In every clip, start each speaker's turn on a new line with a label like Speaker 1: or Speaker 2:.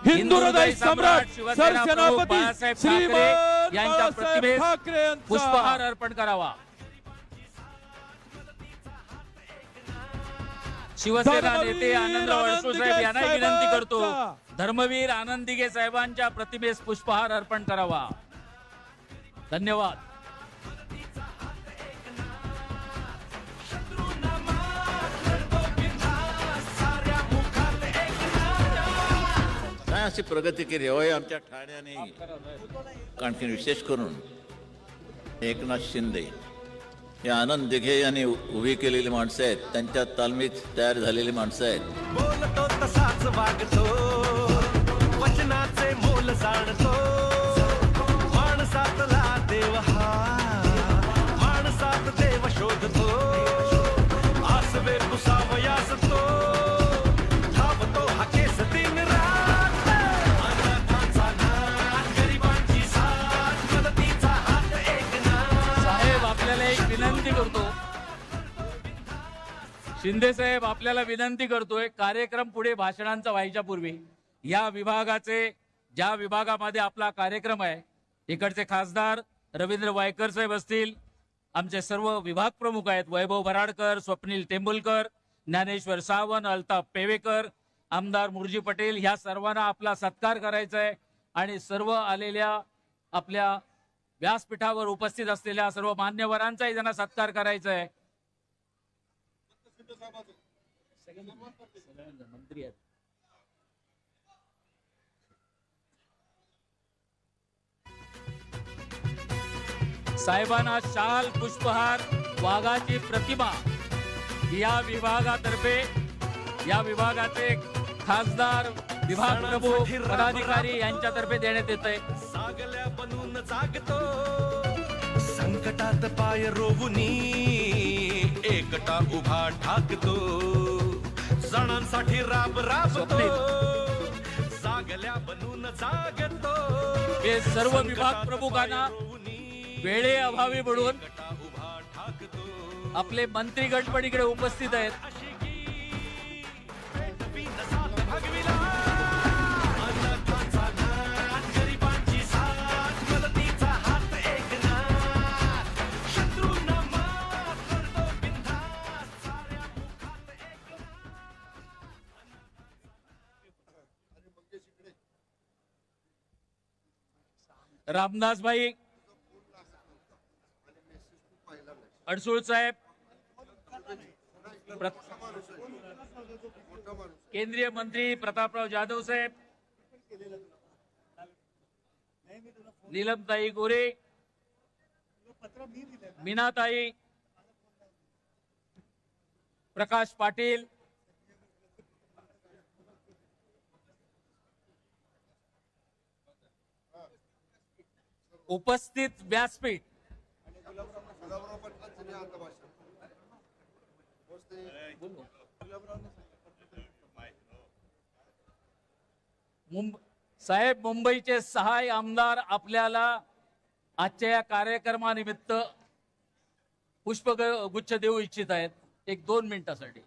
Speaker 1: हिंदू हृदय सम्राट
Speaker 2: शिवसेना प्रमुख
Speaker 1: सरसेनापती
Speaker 2: बाळासाहेब
Speaker 1: श्रीमान
Speaker 2: ठाकरे यांच्या
Speaker 1: बाळासाहेब
Speaker 2: प्रतिमेस
Speaker 1: ठाकरे यांचा
Speaker 2: पुष्पहार अर्पण करावा। शिवसेना नेते आनंदराव अडसूळ साहेब यांना विनंती करतो, धर्मवीर आनंद दिघे साहेबांच्या प्रतिमेस पुष्पहार अर्पण करावा। धन्यवाद।
Speaker 3: काय अशी प्रगती केली होय आमच्या ठाण्याने, आणखी विशेष करून एकनाथ शिंदे हे आनंद दिघे यांनी उभी केलेली माणसं आहेत, त्यांच्या तालमीत तयार झालेली माणसं आहेत।
Speaker 4: बोलतो तसाच वागतो, वचनाचे मोल जाणतो, माणसातला देव हा, माणसात देव शोधतो, आसवे पुसावयास तो धावतो हा केस दिन रात, अनाथांचा नाथ, गरिबांची साथ, मदतीचा हात एकनाथ।
Speaker 2: साहेब आपल्याला एक विनंती करतो, शिंदे साहेब आपल्याला विनंती करतोय, कार्यक्रम पुढे भाषणांचा व्हायच्या पूर्वी या विभागाचे, ज्या विभागामध्ये आपला कार्यक्रम आहे, इकडचे खासदार रवींद्र वायकर साहेब असतील, आमचे सर्व विभाग प्रमुख आहेत, वैभव भराडकर, स्वप्नील टेंबुलकर, ज्ञानेश्वर सावंत, अल्ताफ पेवेकर, आमदार मुरजी पटेल, ह्या सर्वांना आपला सत्कार करायचा आहे आणि सर्व आलेल्या आपल्या व्यासपीठावर उपस्थित असलेल्या सर्व मान्यवरांचाही त्यांना सत्कार करायचा आहे। मंत्री आहेत, साहेबांना शाल, पुष्पहार, वाघाची प्रतिमा या विभागातर्फे, या विभागाचे खासदार, विभाग प्रमुख, पदाधिकारी यांच्यातर्फे देण्यात येत आहे।
Speaker 4: सागल्या बनून जागतो, संकटात पाय रोवुनी एकटा उभा ठाकतो, जणांसाठी राब राबतो, सागल्या बनून जागतो।
Speaker 2: हे सर्व विभाग प्रमुखांना वेळेअभावी म्हणून
Speaker 4: उभा ठाकतो,
Speaker 2: आपले मंत्रीगण पण इकडे उपस्थित आहेत।
Speaker 4: भगविला अनाथांचा नाथ, गरिबांची साथ, मदतीचा हात एकनाथ, शत्रूंना मात करतो बिनधास्त, साऱ्या मुखात एकनाथ।
Speaker 2: रामदास भाई अडसूळ साहेब, केंद्रीय मंत्री प्रतापराव जाधव साहेब, नीलमताई गोरे, मीनाताई, प्रकाश पाटील, उपस्थित व्यासपीठ, साहेब मुंबईचे सहाय आमदार आपल्याला आजच्या या कार्यक्रमानिमित्त पुष्पगुच्छ देऊ इच्छित आहेत, 1-2 मिनिटासाठी।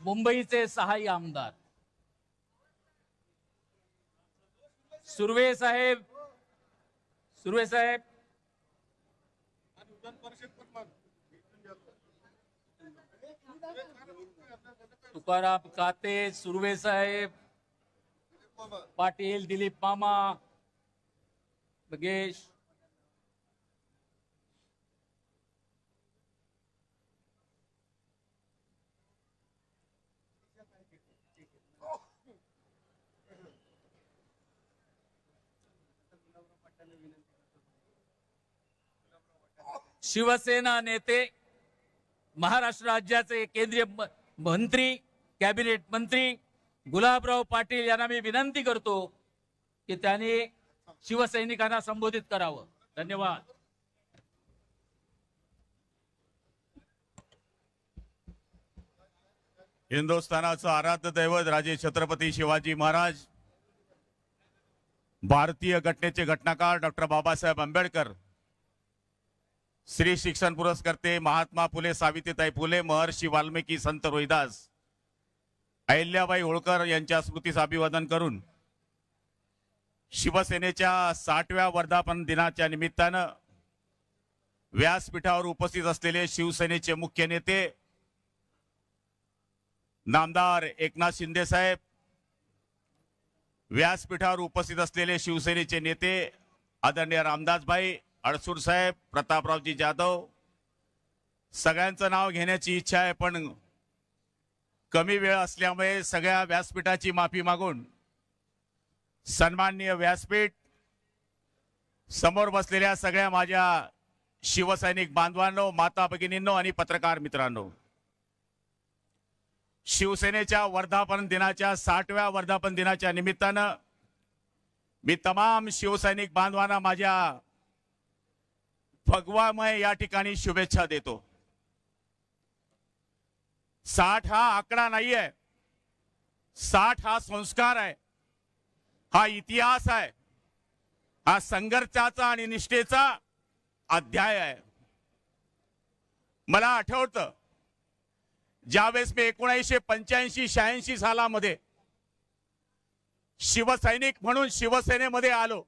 Speaker 2: मुंबईचे सहाय्य आमदार सुर्वे साहेब, सुर्वे साहेब, तुकाराम काते, सुर्वे साहेब, पाटील, दिलीप मामा, बगेश, शिवसेना नेते, महाराष्ट्र राज्याचे केंद्रीय मंत्री, कॅबिनेट मंत्री गुलाबराव पाटील यांना मी विनंती करतो की त्यांनी शिवसैनिकांना संबोधित करावं। धन्यवाद।
Speaker 5: हिंदुस्थानाचं आराध्य दैवत राजे छत्रपती शिवाजी महाराज, भारतीय घटनेचे घटनाकार डॉक्टर बाबासाहेब आंबेडकर, श्री शिक्षण पुरस्कर्ते महात्मा फुले सावित्रीबाई फुले, महर्षी वाल्मिकी, संत रोहिदास अहिल्याबाई होळकर यांच्या स्मृतीस अभिवादन करून शिवसेनेच्या 60व्या वर्धापन दिनाच्या निमित्तानं व्यासपीठावर उपस्थित असलेले शिवसेनेचे मुख्य नेते नामदार एकनाथ शिंदे साहेब, व्यासपीठावर उपस्थित असलेले शिवसेनेचे नेते आदरणीय रामदासभाई अडसूर साहेब, प्रतापरावजी जाधव, सगळ्यांचं नाव घेण्याची इच्छा आहे पण कमी वेळ असल्यामुळे सगळ्या व्यासपीठाची माफी मागून सन्माननीय व्यासपीठ, समोर बसलेल्या सगळ्या माझ्या शिवसैनिक बांधवांनो, माता भगिनींनो आणि पत्रकार मित्रांनो, शिवसेनेच्या वर्धापन दिनाच्या 60व्या वर्धापन दिनाच्या निमित्तानं मी तमाम शिवसैनिक बांधवांना माझ्या भगवामय या ठिकाणी शुभेच्छा देतो। 60 हा आकडा नाहीये, 60 हा संस्कार आहे, हा इतिहास आहे, हा संघर्षाचा आणि निष्ठेचा अध्याय आहे। मला आठवतं ज्यावेळेस मी 1985-86 सालामध्ये शिवसैनिक म्हणून शिवसेनेमध्ये आलो,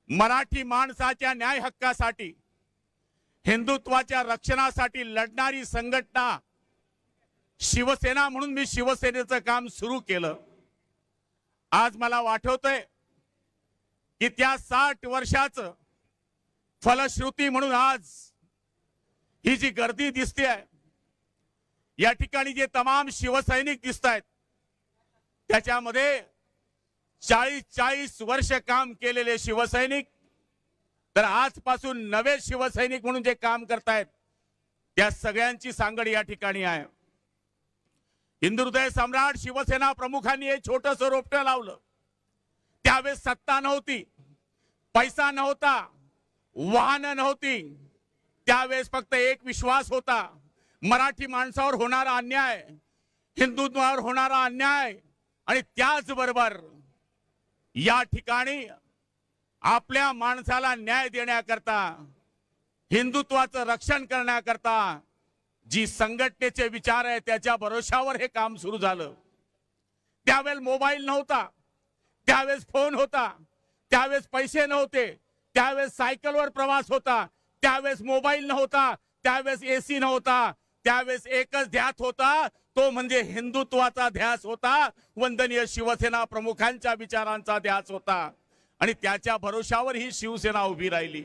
Speaker 5: मराठी माणसाच्या न्याय हक्कासाठी, हिंदुत्वाच्या रक्षणासाठी लढणारी संघटना शिवसेना म्हणून मी शिवसेनेचं काम सुरू केलं। आज मला आठवतंय की त्या 60 वर्षाचं फलश्रुती म्हणून आज ही जी गर्दी दिसते आहे, या ठिकाणी जे तमाम शिवसैनिक दिसत आहेत, त्याच्यामध्ये 40 वर्ष काम केलेले शिवसैनिक, तर आजपासून नवे शिवसैनिक म्हणून जे काम करतायत त्या सगळ्यांची सांगड या ठिकाणी आहे। हिंदुहृदय सम्राट शिवसेना प्रमुखांनी एक छोटंसं रोपटं लावलं। त्यावेळेस सत्ता नव्हती, पैसा नव्हता, वाहन नव्हती, त्यावेळेस फक्त एक विश्वास होता, मराठी माणसावर होणारा अन्याय, हिंदुत्वावर होणारा अन्याय, आणि त्याचबरोबर या ठिकाणी आपल्या माणसाला न्याय देण्याकरता, हिंदुत्वाचं रक्षण करण्याकरता जी संघटनेचे विचार आहे त्याच्या भरोशावर हे काम सुरू झालं। त्यावेळेस मोबाईल नव्हता, त्यावेळेस फोन होता, त्यावेळेस पैसे नव्हते, त्यावेळेस सायकलवर प्रवास होता, त्यावेळेस मोबाईल नव्हता, त्यावेळेस एसी नव्हता, त्यावेळेस एकच ध्यास होता, तो म्हणजे हिंदुत्वाचा ध्यास होता, वंदनीय शिवसेना प्रमुखांच्या विचारांचा ध्यास होता, आणि त्याच्या भरोशावर ही शिवसेना उभी राहिली।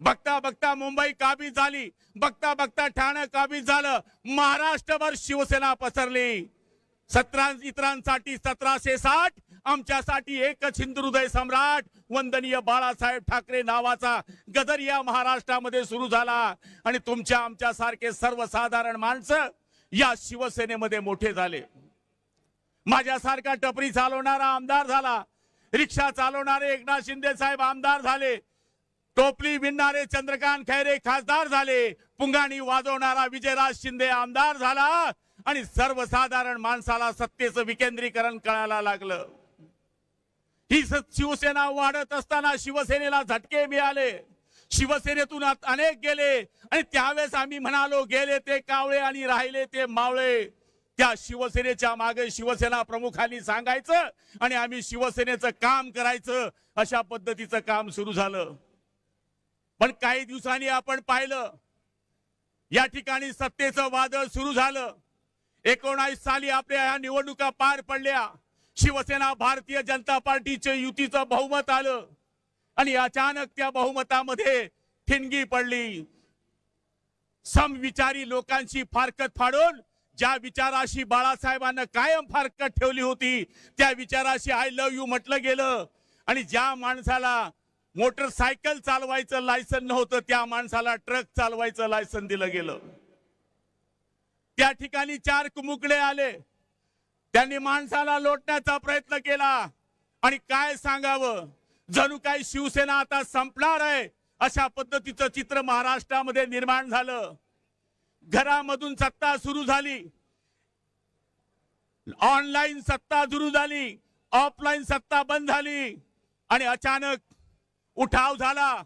Speaker 5: बघता बघता मुंबई काबीज झाली, बघता बघता ठाणे काबीज झालं, महाराष्ट्रभर शिवसेना पसरली। 17 इतरांसाठी 1760, आमच्यासाठी एकच हिंदुहृदय सम्राट वंदनीय बाळासाहेब ठाकरे नावाचा गदर या महाराष्ट्रामध्ये सुरू झाला, आणि तुमच्या आमच्यासारखे सर्वसाधारण माणसं या शिवसेनेमध्ये मोठे झाले। माझ्यासारखा टपरी चालवणारा आमदार झाला, रिक्षा चालवणारे एकनाथ शिंदे साहेब आमदार झाले, टोपली विणणारे चंद्रकांत खैरे खासदार झाले, पुंगाणी वाजवणारा विजयराज शिंदे आमदार झाला, आणि सर्वसाधारण माणसाला सत्तेचं विकेंद्रीकरण कळायला लागलं। ही शिवसेना वाढत असताना शिवसेनेला झटके मिळाले, शिवसेनेतून अनेक गेले, आणि त्यावेळेस आम्ही म्हणालो गेले ते कावळे आणि राहिले ते मावळे। त्या शिवसेनेच्या मागे शिवसेना प्रमुखांनी सांगायचं आणि आम्ही शिवसेनेचं काम करायचं, अशा पद्धतीचं काम सुरू झालं। पण काही दिवसांनी आपण पाहिलं या ठिकाणी सत्तेचं वादळ सुरू झालं। 19 साली आपल्या या निवडणुका पार पडल्या, शिवसेना भारतीय जनता पार्टीचे युतीचं बहुमत आलं, आणि अचानक त्या बहुमतामध्ये ठिणगी पडली। समविचारी लोकांची फारकत फाडून ज्या विचाराशी बाळासाहेबांना कायम फारकत ठेवली होती, त्या विचाराशी आय लव्ह यू म्हटलं गेलं, आणि ज्या माणसाला मोटरसायकल चालवायचं लायसन नव्हतं त्या माणसाला ट्रक चालवायचं लायसन दिलं गेलं। त्या ठिकाणी 4 कुमुकले आले, त्यांनी माणसाला लोटण्याचा प्रयत्न केला, आणि काय सांगावं, जणू काही शिवसेना आता संपणार आहे अशा पद्धतीचं चित्र महाराष्ट्रामध्ये निर्माण झालं। घरामधून सत्ता सुरू झाली, ऑनलाईन सत्ता सुरू झाली, ऑफलाईन सत्ता बंद झाली, आणि अचानक उठाव झाला।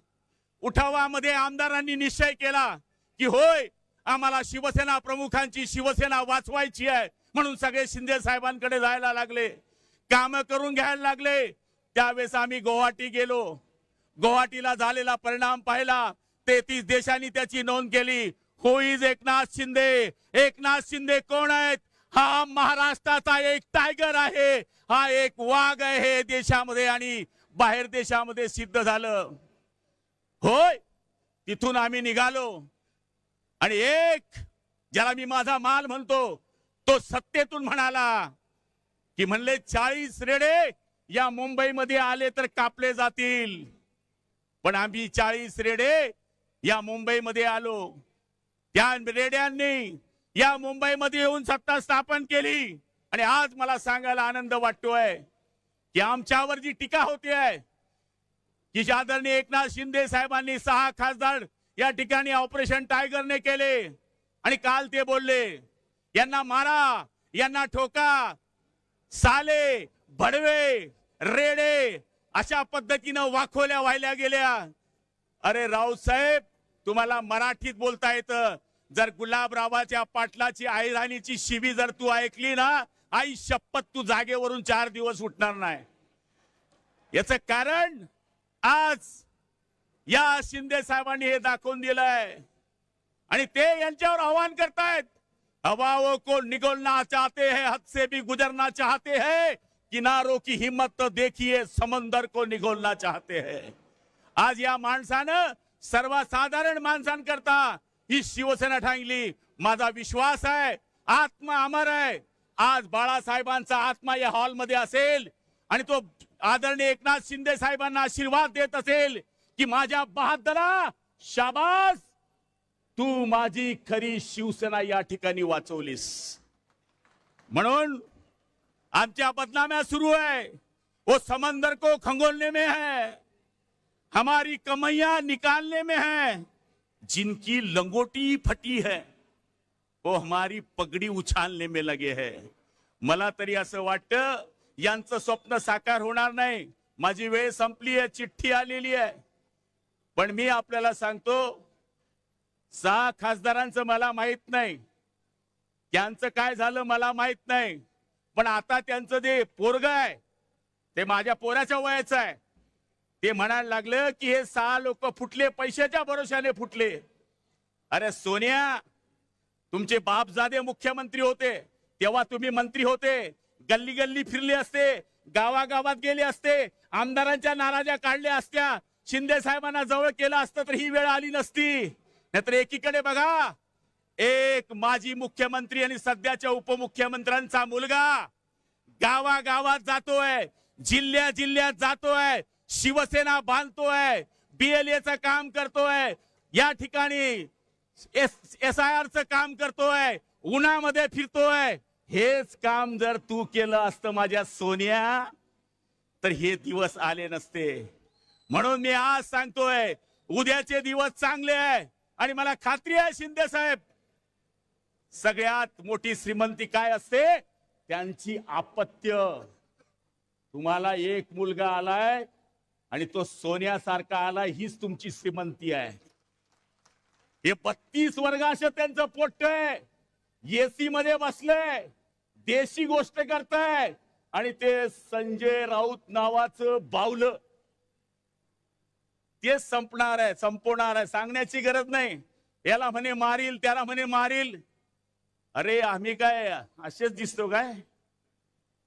Speaker 5: उठावामध्ये आमदारांनी निश्चय केला की होय, आम्हाला शिवसेना प्रमुखांची शिवसेना वाचवायची आहे, म्हणून सगळे शिंदे साहेबांकडे जायला लागले, काम करून घ्यायला लागले. त्यावेळेस आम्ही गुवाहाटी गेलो. गुवाहाटीला झालेला परिणाम पाहिला. 33 देशांनी त्याची नोंद केली. हु इज एकनाथ शिंदे? एकनाथ शिंदे कोण आहेत? हा महाराष्ट्राचा एक टायगर आहे, हा एक वाघ आहे देशामध्ये आणि बाहेर देशामध्ये सिद्ध झालं. होय, तिथून आम्ही निघालो आणि एक ज्याला मी माझा माल म्हणतो तो सत्तेतून म्हणाला की म्हणले 40 रेडे या मुंबईमध्ये आले तर कापले जातील. पण आम्ही 40 रेडे या मुंबईमध्ये आलो. त्या रेड्यांनी या मुंबईमध्ये येऊन सत्ता स्थापन केली. आणि आज मला सांगायला आनंद वाटतोय की आमच्यावर जी टीका होते आहे की आदरणीय एकनाथ शिंदे साहेबांनी 6 खासदार या ठिकाणी ऑपरेशन टायगरने केले आणि काल ते बोलले यांना मारा, यांना ठोका, साले, भडवे, रेडे अशा पद्धतीनं वाखोल्या व्हायला गेल्या. अरे रावसाहेब, तुम्हाला मराठीत बोलता येतं. जर गुलाबरावाच्या पाटलाची आईराणीची शिवी जर तू ऐकली ना, आई शपथ तू जागेवरून 4 दिवस उठणार नाही. याच कारण आज या शिंदे साहेबांनी हे दाखवून दिलंय आणि ते यांच्यावर आव्हान करतायत. हवाओं को निगलना चाहते हैं, हद से भी गुजरना चाहते हैं, किनारों की हिम्मत तो देखिए, समंदर को निगलना चाहते हैं. आज या माणसानं सर्वसाधारण माणसांकरता ही शिवसेना ठांगली. माझा विश्वास आहे आत्मा अमर आहे. आज बाळासाहेबांचा आत्मा या हॉलमध्ये असेल आणि तो आदरणीय एकनाथ शिंदे साहेबांना आशीर्वाद देत असेल की माझ्या बहादरा, शाबास, तू माझी खरी शिवसेना या ठिकाणी वाचवलीस. म्हणून आमच्या बदनाम्या सुरू है. वो समंदर को खंगोलने में है, हमारी कमैया निकालने में है. जिनकी लंगोटी फटी है वो हमारी पगड़ी उछालने में लगे है. मला तरी असं वाटतं यांचं स्वप्न साकार होणार नाही. माझी वेळ संपली आहे, चिठ्ठी आलेली आहे. पण मी आपल्याला सांगतो 6 खासदारांचं मला माहित नाही, त्यांचं काय झालं मला माहित नाही. पण आता त्यांचं जे पोरग आहे ते माझ्या पोराच्या वयाचं आहे. ते म्हणायला लागलं की हे 6 लोक फुटले, पैशाच्या भरोशाने फुटले. अरे सोनिया, तुमचे बापजादे मुख्यमंत्री होते तेव्हा तुम्ही मंत्री होते, गल्ली गल्ली फिरले असते, गावागावात गेले असते, आमदारांच्या नाराज्या काढल्या असत्या, शिंदे साहेबांना जवळ केलं असतं तर ही वेळ आली नसती. नाहीतर एकीकडे बघा, एक माजी मुख्यमंत्री आणि सध्याच्या उपमुख्यमंत्र्यांचा मुलगा गावागावात जातोय, जिल्ह्या जिल्ह्यात जातोय, शिवसेना बांधतोय, BLAचं काम करतोय, या ठिकाणी SIRचं काम करतोय, उन्हामध्ये फिरतोय. हेच काम जर तू केलं असतं माझ्या सोनिया तर हे दिवस आले नसते. म्हणून मी आज सांगतोय उद्याचे दिवस चांगले आहे आणि मला खात्री आहे शिंदे साहेब, सगळ्यात मोठी श्रीमंती काय असते? त्यांची अपत्य. तुम्हाला एक मुलगा आलाय आणि तो सोन्यासारखा आलाय, हीच तुमची श्रीमंती आहे. हे 32 वर्गाश त्यांचं पोट आहे, AC मध्ये बसलंय, देशी गोष्ट करताय आणि ते संजय राऊत नावाचं बावलं ते संपणार आहे, संपवणार आहे. सांगण्याची गरज नाही. याला म्हणे मारील, त्याला म्हणे मारील. अरे आम्ही काय असेच दिसतो काय?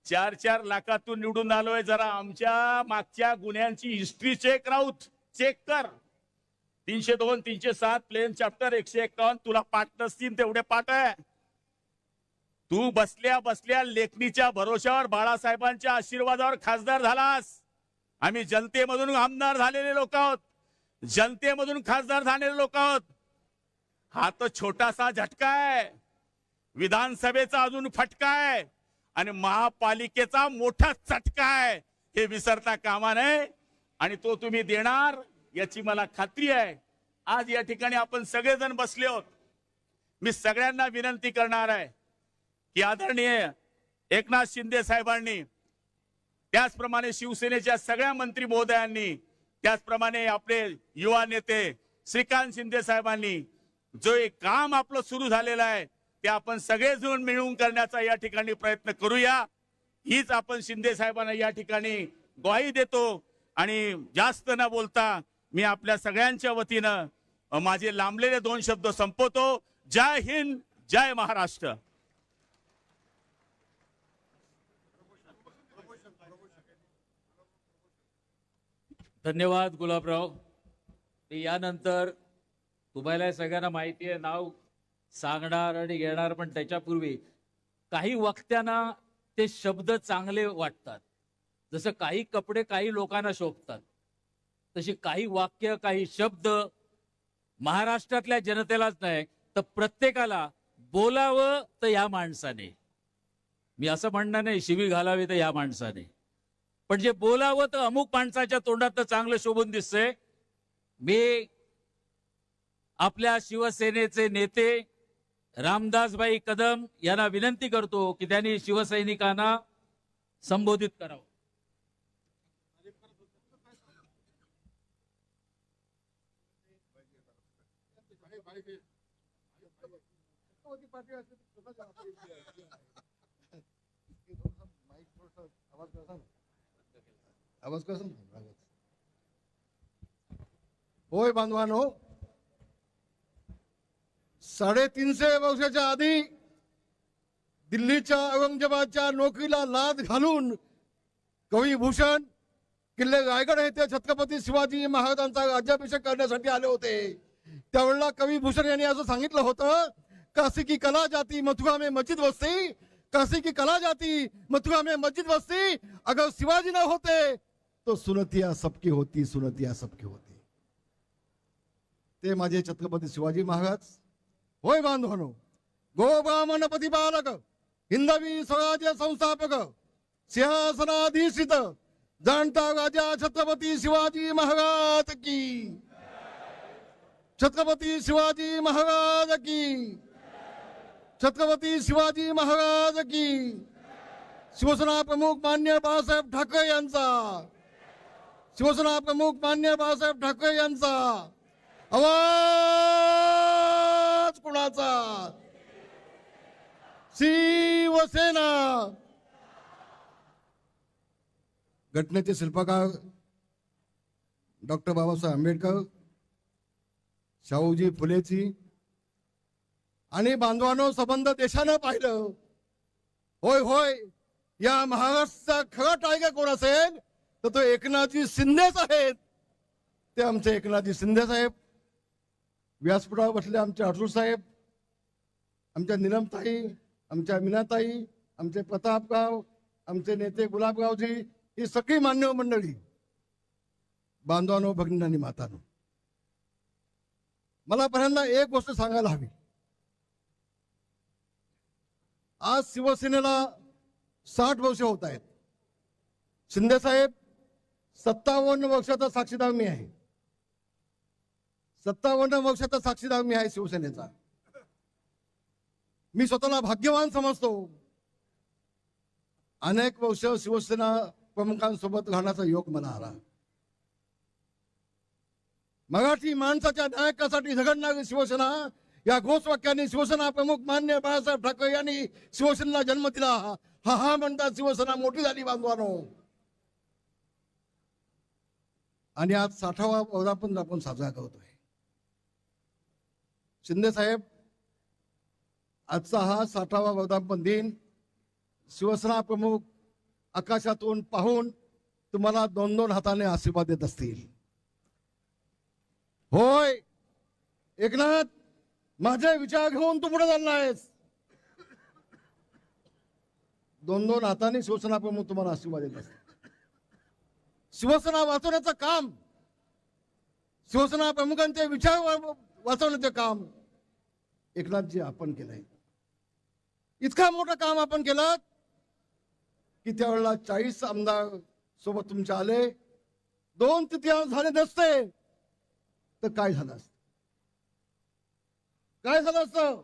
Speaker 5: 4-4 लाखातून निवडून आलोय. जरा आमच्या मागच्या गुन्ह्यांची हिस्ट्री चेक, राऊत चेक कर. 302, 307 प्लेन चॅप्टर 151 तुला पाठ नसतील तेवढे पाठ आहे. तू बसल्या बसल्या लेखणीच्या भरोशावर बाळासाहेबांच्या आशीर्वादावर खासदार झालास. आम्ही जनतेमधून आमदार झालेले लोक आहोत, जनतेमधून खासदार झालेले लोक आहोत. हा तो छोटासा झटका आहे, विधानसभेचा अजून फटका आहे आणि महापालिकेचा मोठा चटका आहे. हे विसरता कामा नये आणि तो तुम्ही देणार याची मला खात्री आहे. आज या ठिकाणी आपण सगळेजण बसले आहोत. मी सगळ्यांना विनंती करणार आहे की आदरणीय एकनाथ शिंदे साहेबांनी, त्याचप्रमाणे शिवसेनेच्या सगळ्या मंत्री महोदयांनी, त्याचप्रमाणे आपले युवा नेते श्रीकांत शिंदे साहेबांनी जो एक काम आपलं सुरू झालेलं आहे ते आपण सगळेजण मिळून करण्याचा या ठिकाणी प्रयत्न करूया. हीच आपण शिंदे साहेबांना या ठिकाणी ग्वाही देतो. आणि जास्त न बोलता मी आपल्या सगळ्यांच्या वतीनं माझे लांबलेले 2 शब्द संपवतो. जय हिंद, जय महाराष्ट्र.
Speaker 2: धन्यवाद गुलाबराव. ते यानंतर तुम्हाला सगळ्यांना माहिती आहे, नाव सांगणार आणि घेणार, पण त्याच्यापूर्वी काही वक्त्यांना ते शब्द चांगले वाटतात. जसं काही कपडे काही लोकांना शोभतात, तशी काही वाक्य काही शब्द महाराष्ट्रातल्या जनतेलाच नाही तर प्रत्येकाला बोलावं तर या माणसाने. मी असं म्हणणार नाही शिवी घालावी तर या माणसाने, पण जे बोलावं तर अमुक माणसाच्या तोंडात चांगलं शोभून दिसतंय. मी आपल्या शिवसेनेचे नेते रामदासभाई कदम यांना विनंती करतो की त्यांनी शिवसैनिकांना संबोधित करावं.
Speaker 1: आवाज कसा? होय बांधवानो, 350 वर्षाच्या आधी दिल्लीच्या औरंगजेबाच्या नोकरीला लाद घालून कविभूषण किल्ले रायगड येथे छत्रपती शिवाजी महाराजांचा राज्याभिषेक करण्यासाठी आले होते. त्यावेळेला कविभूषण यांनी असं सांगितलं होतं, काशी की कला जाती मथुरा में मस्जिद बसती, काशी की कला जाती मथुरा में मस्जिद बसती, अगर शिवाजी न होते तो सुनतिया सबकी होती, सुनतिया सबकी होती. ते माझे छत्रपती शिवाजी महाराज. होय बांधवानो, गो ब्राह्मण प्रतिपालक, हिंदवी स्वराज्य संस्थापक, सिंहासनाधीशित जाणता राजा छत्रपती शिवाजी महाराज की, छत्रपती शिवाजी महाराज की, छत्रपती शिवाजी महाराज की. शिवसेना प्रमुख मान्य बाळासाहेब ठाकरे यांचा, शिवसेना प्रमुख मान्य बाळासाहेब ठाकरे यांचा आवाज कुणाचा? शिवसेना. घटनेचे शिल्पकार डॉक्टर बाबासाहेब आंबेडकर, शाहूजी फुलेची आणि बांधवांनो संबंध देशानं पाहिलं. होय होय, या महाराष्ट्राचा खरा टायगर कोण असेल तर तो एकनाथजी शिंदेच आहेत. ते आमचे एकनाथजी शिंदे साहेब. व्यासपीठावर बसले आमचे अटूर साहेब, आमच्या नीलमताई, आमच्या मीनाताई, आमचे प्रतापराव, आमचे नेते गुलाबरावजी, ही सगळी मान्यवर मंडळी. बांधवांनो, भगिनींनो, मातांनो, मला पहिल्यांदा एक गोष्ट सांगायला हवी. आज शिवसेनेला 60 वर्ष होत आहेत. शिंदे साहेब 57 वर्षाचा साक्षीदार मी आहे. 57 वर्षाचा साक्षीदार मी आहे शिवसेनेचा. मी स्वतःला भाग्यवान समजतो. अनेक वर्ष शिवसेना प्रमुखांसोबत राहण्याचा योग मला आला. मराठी माणसाच्या न्यायासाठी झगडणारी शिवसेना या घोषवाक्याने शिवसेना प्रमुख मान्य बाळासाहेब ठाकरे यांनी शिवसेनेला जन्म दिला. हा म्हणतात शिवसेना मोठी झाली बांधवानो. आणि आज 60वा वर्धापन आपण साजरा करतोय. शिंदे साहेब, आजचा हा 60वा वर्धापन दिन शिवसेना प्रमुख आकाशातून पाहून तुम्हाला 2-2 हाताने आशीर्वाद देत असतील. होय एकनाथ, माझे विचार घेऊन तू पुढे चालला आहेस. 2-2 हाताने शिवसेना प्रमुख तुम्हाला आशीर्वाद देत असतील. शिवसेना वाचवण्याचं काम, शिवसेना प्रमुखांचे विचार वाचवण्याचे काम एकनाथजी आपण केलंय. इतका मोठं काम आपण केलं की त्यावेळेला 40 आमदार सोबत तुमच्या आले. 2/3 झाले नसते तर काय झालं असतं? काय झालं असतं?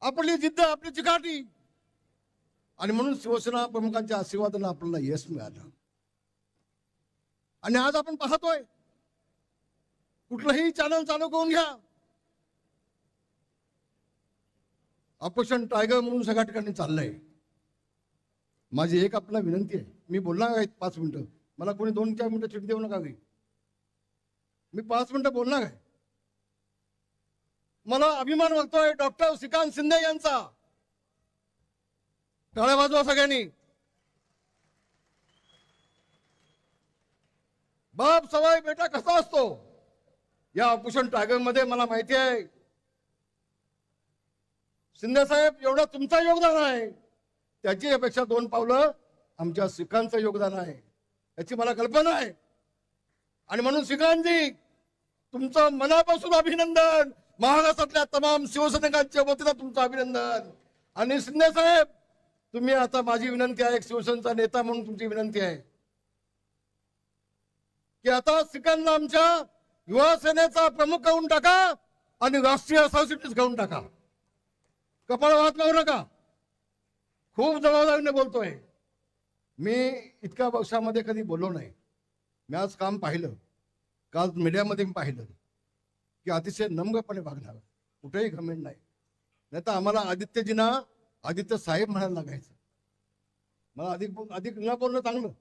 Speaker 1: आपली जिद्द, आपली चिकाटी, आणि म्हणून शिवसेना प्रमुखांच्या आशीर्वादाने आपल्याला यश मिळालं. आणि आज आपण पाहतोय, कुठलंही चॅनल चालू करून घ्या, ऑपरेशन टायगर म्हणून सगळ्या ठिकाणी चाललंय. माझी एक आपला विनंती आहे, मी बोलणार आहे 5 मिनिटं, मला कोणी 2-4 मिनिटं चिठी देऊ नका घरी. मी 5 मिनिटं बोलणार आहे. मला अभिमान वाटतोय डॉक्टर श्रीकांत शिंदे यांचा. टाळ्या वाजवा सगळ्यांनी. बाप सवाई बेटा कसा असतो या ऑपरेशन टायगर मध्ये मला माहिती आहे. शिंदे साहेब एवढं तुमचं योगदान आहे, त्याची अपेक्षा 2 पावलं आमच्या श्रीकांतचं योगदान आहे, याची मला कल्पना आहे. आणि म्हणून श्रीकांतजी तुमचं मनापासून अभिनंदन. महाराष्ट्रातल्या तमाम शिवसैनिकांच्या वतीनं तुमचं अभिनंदन. आणि शिंदे साहेब तुम्ही आता, माझी विनंती आहे, एक शिवसेनेचा नेता म्हणून तुमची विनंती आहे की आता श्रीकांतला आमच्या युवा सेनेचा प्रमुख करून टाका आणि राष्ट्रीय सरचिटणीस करून टाका. कपाळ हात लावू नका. खूप जबाबदारीने बोलतोय. मी इतक्या वर्षामध्ये कधी बोललो नाही. मी आज काम पाहिलं, काल मीडियामध्ये मी पाहिलं की अतिशय नम्रपणे वागणार, कुठेही घमेंड नाही. नाही तर आम्हाला आदित्यजींना आदित्य साहेब म्हणायला लागायचं. मला अधिक न बोलणं चांगलं,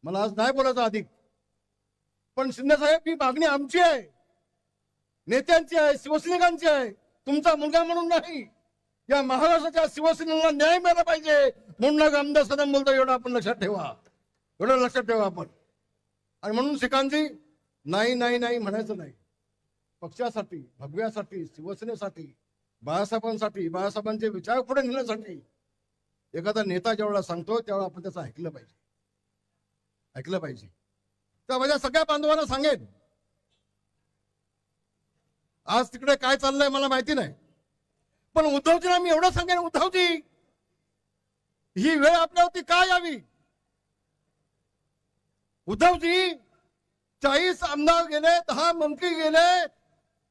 Speaker 1: मला आज नाही बोलायचं अधिक. पण शिंदे साहेब ही मागणी आमची आहे, नेत्यांची आहे, शिवसैनिकांची आहे, तुमचा मुलगा म्हणून नाही. या महाराष्ट्राच्या शिवसेनेला न्याय मिळाला पाहिजे म्हणून आमदार सदन बोलतो. एवढं आपण लक्षात ठेवा, एवढं लक्षात ठेवा आपण. आणि म्हणून श्रीकांतजी नाही नाही नाही म्हणायचं नाही. पक्षासाठी, भगव्यासाठी, शिवसेनेसाठी, बाळासाहेबांसाठी, बाळासाहेबांचे विचार पुढे नेण्यासाठी एखादा नेता जेवढा सांगतो तेवढा आपण त्याचं ऐकलं पाहिजे, ऐकलं पाहिजे. तर माझ्या सगळ्या बांधवांना सांगेन, आज तिकडे काय चाललंय मला माहिती नाही, पण उद्धवजींना मी एवढं सांगेन, उद्धवजी ही वेळ आपल्यावरती का यावी? उद्धवजी 40 आमदार गेले, 10 मंत्री गेले,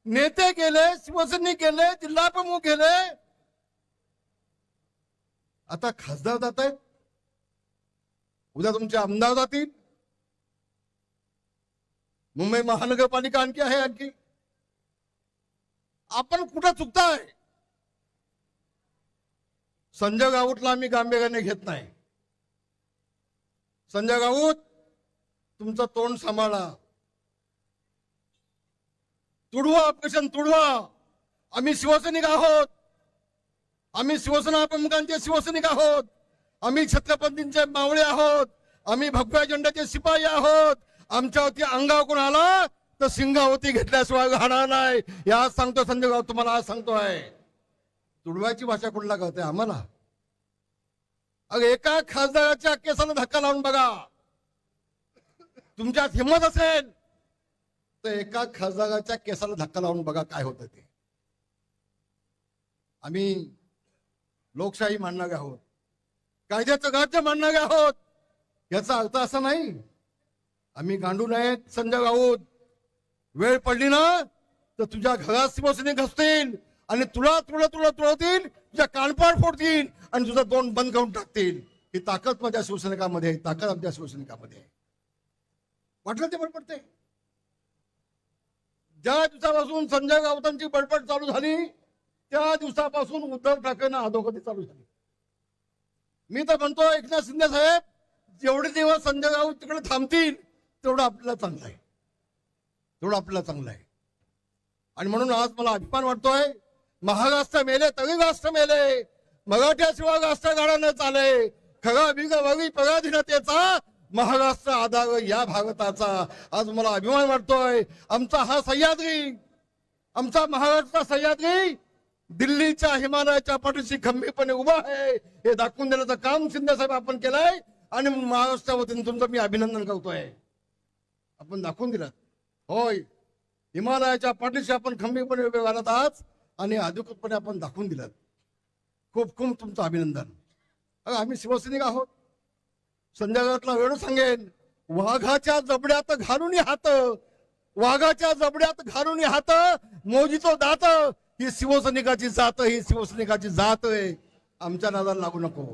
Speaker 1: नेते गेले, शिवसैनिक गेले, जिल्हा प्रमुख गेले, आता खासदार जात आहेत, उद्या तुमचे आमदार जातील, मुंबई महानगरपालिका आणखी आहे. आणखी आपण कुठं चुकताय? संजय राऊतला आम्ही गांभीर्याने घेत नाही. संजय राऊत तुमचं तोंड सांभाळा, तुडवा ऑपरेशन तुडवा. आम्ही शिवसैनिक आहोत, आम्ही शिवसेना प्रमुखांचे शिवसैनिक आहोत, आम्ही छत्रपतींचे मावळे आहोत, आम्ही भगव्या झेंड्याचे शिपाई आहोत. आमच्यावरती अंगावर कोण आला तर सिंगावती घेतल्याशिवाय राहणार नाही. हे आज सांगतो संजय राऊत, तुम्हाला आज सांगतोय. तुडवायची भाषा कुठला कळते आम्हाला? अरे एका खासदाराच्या केसाला धक्का लावून बघा, तुमच्यात हिंमत असेल तर एका खासदाराच्या केसाला धक्का लावून बघा काय होतं ते. आम्ही लोकशाही मानणारे आहोत, कायद्याचं राज्य मानणारे आहोत. याचा अर्थ असा नाही आम्ही गांडू नाहीत. संजय राऊत, वेळ पडली ना तर तुझ्या घरात शिवसैनिक असतील आणि तुला तुला तुला तुळतील, तुझ्या कानपाड फोडतील आणि तुझा तोंड बंद करून टाकतील. ही ताकद माझ्या शिवसैनिकामध्ये आहे, ताकद आमच्या शिवसैनिकामध्ये आहे. वाटलं ते बडबडते. ज्या दिवसापासून संजय राऊतांची बडबड चालू झाली त्या दिवसापासून उद्धव ठाकरेंना अधोगती चालू झाली. मी तर म्हणतो एकनाथ शिंदे साहेब, जेवढे दिवस संजय राऊत तिकडे थांबतील तेवढं आपल्याला चांगलं आहे, तेवढं आपल्याला चांगलं आहे. आणि म्हणून आज मला अभिमान वाटतोय, महाराष्ट्र मेले तरी राष्ट्र मेले, मराठ्याशिवाय राष्ट्र गाडा न चाले, खरा बिग वरी पराधीनतेचा महाराष्ट्र आधार या भारताचा. आज मला अभिमान वाटतोय. आमचा हा सह्याद्री, आमचा महाराष्ट्र सह्याद्री दिल्लीच्या हिमालयाच्या पाठीशी खंबीरपणे उभा आहे हे दाखवून देण्याचं काम शिंदे साहेब आपण केलंय. आणि महाराष्ट्र वतीने तुमचं मी अभिनंदन करतोय. आपण दाखवून दिलं, होय हिमालयाच्या पाठीशी आपण खंबीरपणे उभे राहत आहात आणि अधिकृतपणे आपण दाखवून दिलं. खूप खूप तुमचं अभिनंदन. आम्ही शिवसैनिक आहोत. संजय राऊतला वेळ सांगेन, वाघाच्या जबड्यात घालून हात, वाघाच्या जबड्यात घालून हात, मोजीतो दात, ही शिवसैनिकाची जात, ही शिवसैनिकाची जात आहे. आमच्या नादाला लागू नको,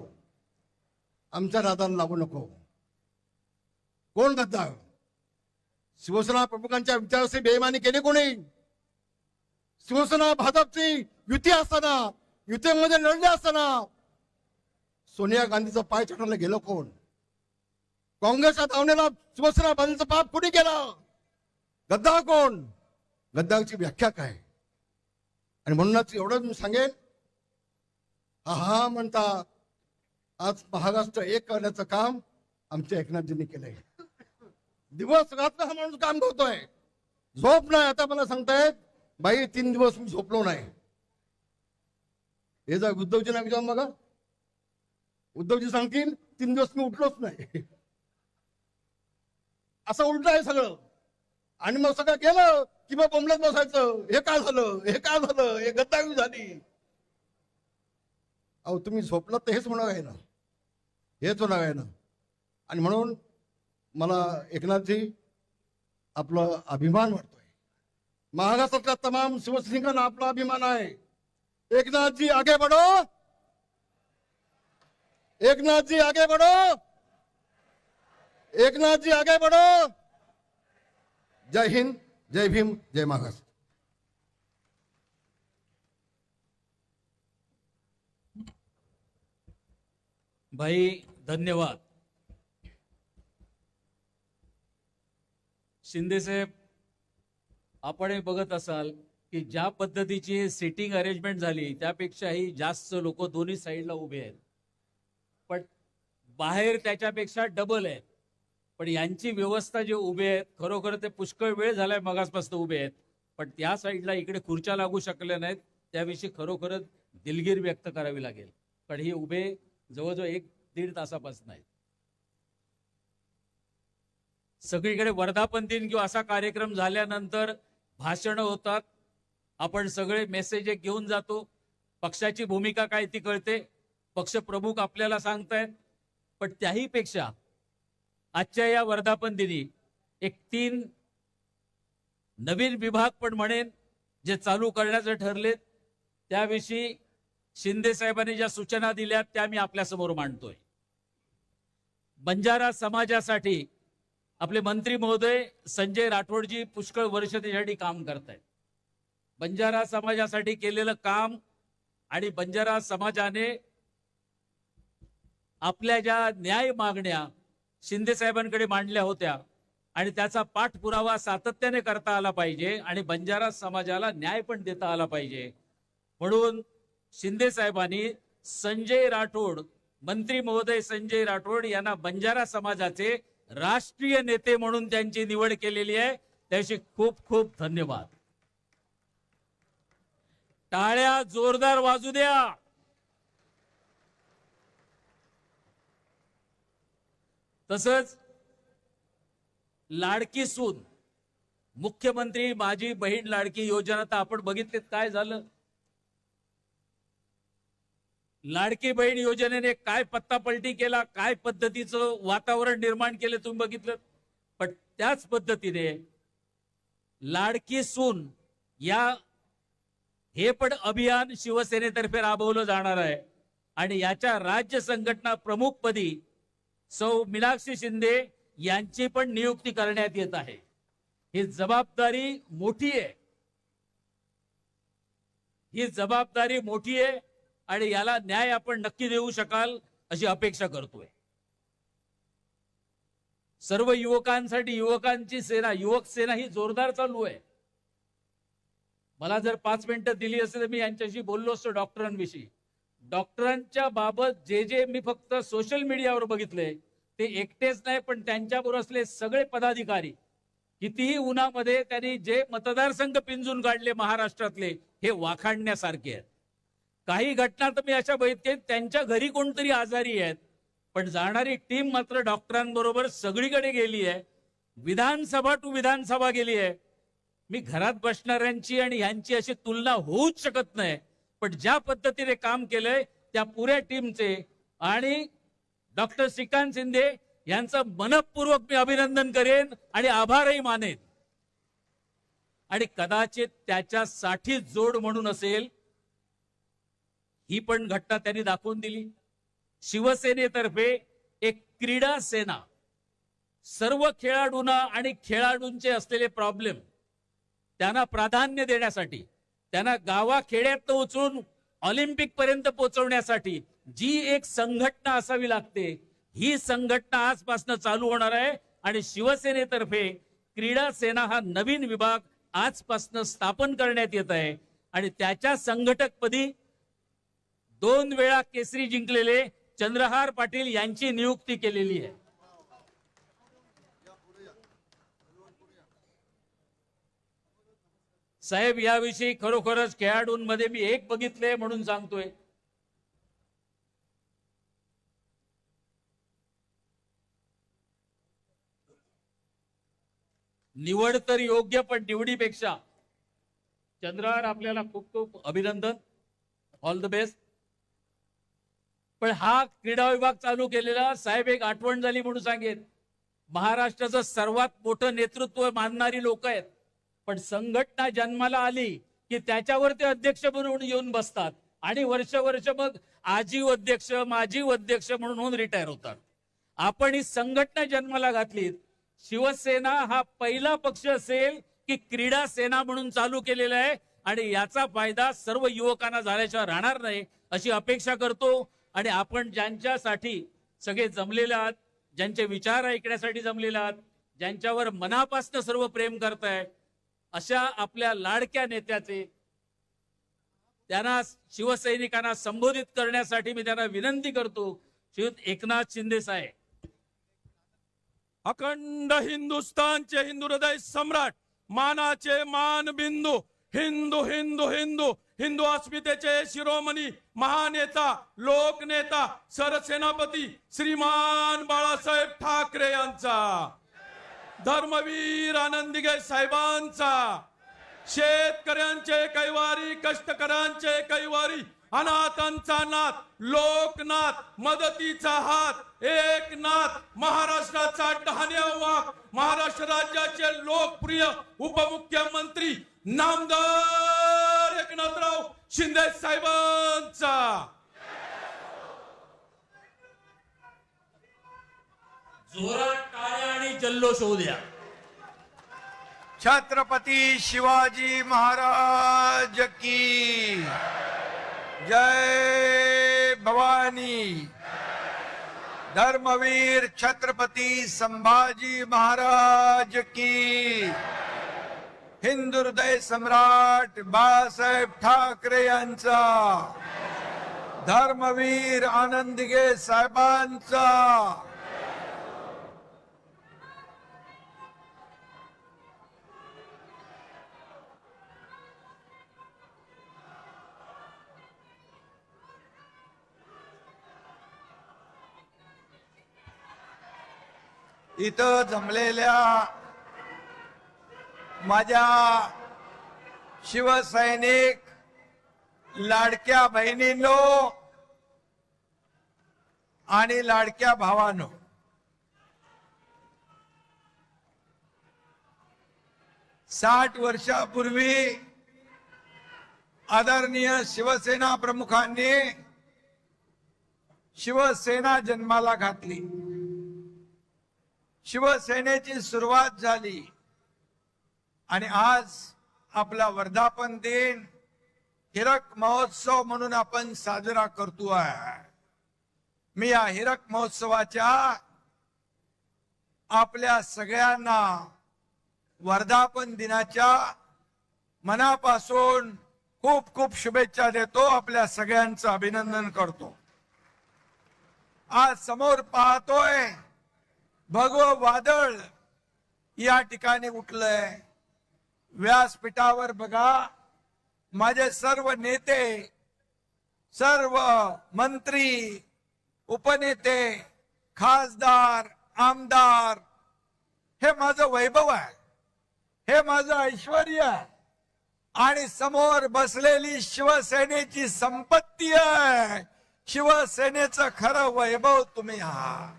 Speaker 1: आमच्या नादाला लागू नको. कोण गद्दार? शिवसेना प्रमुखांच्या विचाराशी बेईमानी केली कोणी? शिवसेना भाजपची युती असताना युतीमध्ये लढले असताना सोनिया गांधीचा पाय चढायला गेलो कोण? काँग्रेसच्या धावणीला शिवसेना बांधीचं पाप कुणी केलं? गद्दार कोण? गद्दारची व्याख्या काय? आणि म्हणूनच एवढंच मी सांगेन, हा म्हणता आज महाराष्ट्र एक करण्याचं काम आमच्या एकनाथजींनी केलंय. दिवस रात्र हा माणूस काम करतोय. झोप नाही. आता मला सांगतायत बाई 3 दिवस मी झोपलो नाही. हे जर उद्धवजींना विचारून बघा, उद्धवजी सांगतील 3 दिवस मी उठलोच नाही. असं उलट आहे सगळं. आणि मग सगळं केलं की मग बोंबलत बसायचं, हे काय झालं, हे काय झालं, हे गद्दारी झाली. अहो तुम्ही झोपलात तर हेच होणार आहे ना, हेच होणार आहे ना. आणि म्हणून मला एकनाथजी आपला अभिमान वाटतोय. महाराष्ट्रातल्या तमाम शिवसैनिकांना आपला अभिमान आहे. एकनाथजी आगे बढ़ो, एकनाथजी आगे बढ़ो, एकनाथजी आगे बढ़ो. जय हिंद, जय भीम, जय महाराष्ट्र.
Speaker 2: भाई धन्यवाद. शिंदे साहेब, आपण बघत असाल की ज्या पद्धतीची सिटिंग अरेंजमेंट झाली त्यापेक्षाही जास्त लोक दोन्ही साईडला उभे आहेत, पण बाहेर त्याच्यापेक्षा डबल आहेत. पण यांची व्यवस्था जे उभे आहेत खरोखर ते पुष्कळ वेळ झालाय मगासपासून उभे आहेत, पण त्या साईडला इकडे खुर्च्या लागू शकल्या नाहीत. त्याविषयी खरोखरच दिलगिरी व्यक्त करावी लागेल. पण हे उभे जवळजवळ 1-1.5 तासापासून आहेत. सगळीकडे वर्धापन दिन किंवा असा कार्यक्रम झाल्यानंतर भाषणं होतात, आपण सगळे मेसेज घेऊन जातो, पक्षाची भूमिका काय ती कळते, पक्ष प्रमुख आपल्याला सांगतायत. पण त्याही पेक्षा आजच्या या वर्धापन दिनी 3 नवीन विभाग पण म्हणेन जे चालू करण्याचे ठरलेत, त्याविषयी शिंदे साहेबांनी ज्या सूचना दिल्या त्या मी आपल्या समोर मांडतोय. बंजारा समाजासाठी आपले मंत्री महोदय संजय राठोडजी पुष्कळ वर्ष त्यासाठी काम करतायत. बंजारा समाजासाठी केलेलं काम आणि बंजारा समाजाने आपल्या ज्या न्याय मागण्या शिंदे साहेबांकडे मांडल्या होत्या आणि त्याचा पाठपुरावा सातत्याने करता आला पाहिजे आणि बंजारा समाजाला न्याय पण देता आला पाहिजे. म्हणून शिंदे साहेबांनी संजय राठोड, मंत्री महोदय संजय राठोड यांना बंजारा समाजाचे राष्ट्रीय नेते म्हणून त्यांची निवड केलेली आहे. त्याची खूप खूप धन्यवाद. टाळ्या जोरदार वाजू द्या. तसंच लाडकी सून, मुख्यमंत्री माझी बहीण लाडकी योजना तर आपण बघितलीत काय झालं. लाडकी बहीण योजनेने काय पत्तापलटी केला, काय पद्धतीचं वातावरण निर्माण केलं तुम्ही बघितलं. पण त्याच पद्धतीने लाडकी सून हे पण अभियान शिवसेनेतर्फे राबवलं जाणार आहे आणि याच्या राज्य संघटना प्रमुखपदी सौ मीनाक्षी शिंदे यांची पण नियुक्ती करण्यात येत आहे. ही जबाबदारी मोठी आहे, ही जबाबदारी मोठी आहे आणि याला न्याय आपण नक्की देऊ शकाल अशी अपेक्षा करतोय. सर्व युवकांसाठी युवकांची सेना, युवक सेना ही जोरदार चालू आहे. मला जर 5 मिनिटं दिली असते तर मी यांच्याशी बोललो असतो डॉक्टरांविषयी. डॉक्टरांच्या बाबत जे मी फक्त सोशल मीडियावर बघितले ते एकटेच नाही, पण त्यांच्याबरोबर असले सगळे पदाधिकारी, कितीही उन्हामध्ये त्यांनी जे मतदारसंघ पिंजून काढले महाराष्ट्रातले, हे वाखाणण्यासारखे आहेत. काही घटना तर मी अशा बघितल्या त्यांच्या घरी कोणतरी आजारी आहेत, पण जाणारी टीम मात्र डॉक्टरांबरोबर सगळीकडे गेली आहे. विधानसभा टू विधानसभा गेली आहे. मी घरात बसणाऱ्यांची आणि ह्यांची अशी तुलना होऊच शकत नाही, पण ज्या पद्धतीने काम केलंय त्या पुऱ्या टीमचे आणि डॉक्टर श्रीकांत शिंदे यांचं मनपूर्वक मी अभिनंदन करेन आणि आभारही मानेन. आणि कदाचित त्याच्यासाठी जोड म्हणून असेल ही पण घटना त्यांनी दाखवून दिली. शिवसेनेतर्फे एक क्रीडा सेना, सर्व खेळाडूंना आणि खेळाडूंचे असलेले प्रॉब्लेम त्यांना प्राधान्य देण्यासाठी, त्यांना गावाखेड्यात उचलून ऑलिम्पिक पर्यंत पोहोचवण्यासाठी जी एक संघटना असावी लागते, ही संघटना आजपासून चालू होणार आहे. आणि शिवसेनेतर्फे क्रीडा सेना हा नवीन विभाग आजपासून स्थापन करण्यात येत आहे. आणि त्याच्या संघटकपदी 2 वेळा केसरी जिंकलेले चंद्रहार पाटील यांची नियुक्ती केलेली आहे. साहेब, याविषयी खरोखरच खेळाडूंमध्ये मी एक बघितले म्हणून सांगतोय. निवड तर योग्य, पण निवडीपेक्षा चंद्रहार आपल्याला खूप खूप अभिनंदन, ऑल द बेस्ट. पण हा क्रीडा विभाग चालू केलेला साहेब एक आठवण झाली म्हणून सांगेन. महाराष्ट्राचं सर्वात मोठं नेतृत्व मानणारी लोक आहेत, पण संघटना जन्माला आली की त्याच्यावर ते अध्यक्ष म्हणून येऊन बसतात आणि वर्ष मग आजीव अध्यक्ष माजी अध्यक्ष म्हणून रिटायर होतात. आपण ही संघटना जन्माला घातलीत. शिवसेना हा पहिला पक्ष असेल की क्रीडा सेना म्हणून चालू केलेला आहे आणि याचा फायदा सर्व युवकांना झाल्याशिवाय राहणार नाही अशी अपेक्षा करतो. आणि आपण ज्यांच्यासाठी सगळे जमलेले आहात, ज्यांचे विचार ऐकण्यासाठी जमलेले आहात, ज्यांच्यावर मनापासून सर्व प्रेम करताय, अशा आपल्या लाडक्या नेत्याचे त्यांना शिवसैनिकांना संबोधित करण्यासाठी मी त्यांना विनंती करतो. श्रीयुत एकनाथ शिंदे साहेब.
Speaker 6: अखंड हिंदुस्थानचे हिंदू हृदय सम्राट, मानाचे मान बिंदू, हिंदू हिंदू हिंदू हिंदू अस्मितेचे शिरोमणी महानेता लोकनेता सरसेनापती श्रीमान बाळासाहेब ठाकरे यांचा, धर्मवीर आनंदीगे साहेबांचा, शेतकऱ्यांचे कैवारी कष्टकऱ्यांचे कैवारी अनाथांचा नाथ लोकनाथ मदतीचा हात एकनाथ महाराष्ट्राचा डहाण्या वाघ महाराष्ट्र राज्याचे लोकप्रिय उपमुख्यमंत्री नामदार एकनाथराव शिंदे साहेबांचा.
Speaker 2: जोरात टाळ्या आणि जल्लोष होऊ द्या.
Speaker 7: छत्रपति शिवाजी महाराज की जय भवानी. धर्मवीर छत्रपति संभाजी महाराज की. हिंदू हृदय सम्राट बाळासाहेब ठाकरे यांचा. धर्मवीर आनंदीगे साहेबांचा. इथं जमलेल्या माझ्या शिवसैनिक लाडक्या बहिणींनो आणि लाडक्या भावांनो, साठ वर्षापूर्वी आदरणीय शिवसेना प्रमुखांनी शिवसेना जन्माला घातली. शिवसेनेची सुरुवात झाली आणि आज आपला वर्धापन दिन हिरक महोत्सव म्हणून आपण साजरा करतोय. मी या हिरक महोत्सवाच्या आपल्या सगळ्यांना वर्धापन दिनाच्या मनापासून खूप खूप शुभेच्छा देतो. आपल्या सगळ्यांचं अभिनंदन करतो. आज समोर पाहतोय भगव वादळ या ठिकाणी उठलंय. व्यासपीठावर बघा माझे सर्व नेते, सर्व मंत्री, उपनेते, खासदार, आमदार, हे माझं वैभव आहे, हे माझं ऐश्वर्य आहे. आणि समोर बसलेली शिवसेनेची संपत्ती आहे. शिवसेनेचं खरं वैभव तुम्ही आहात.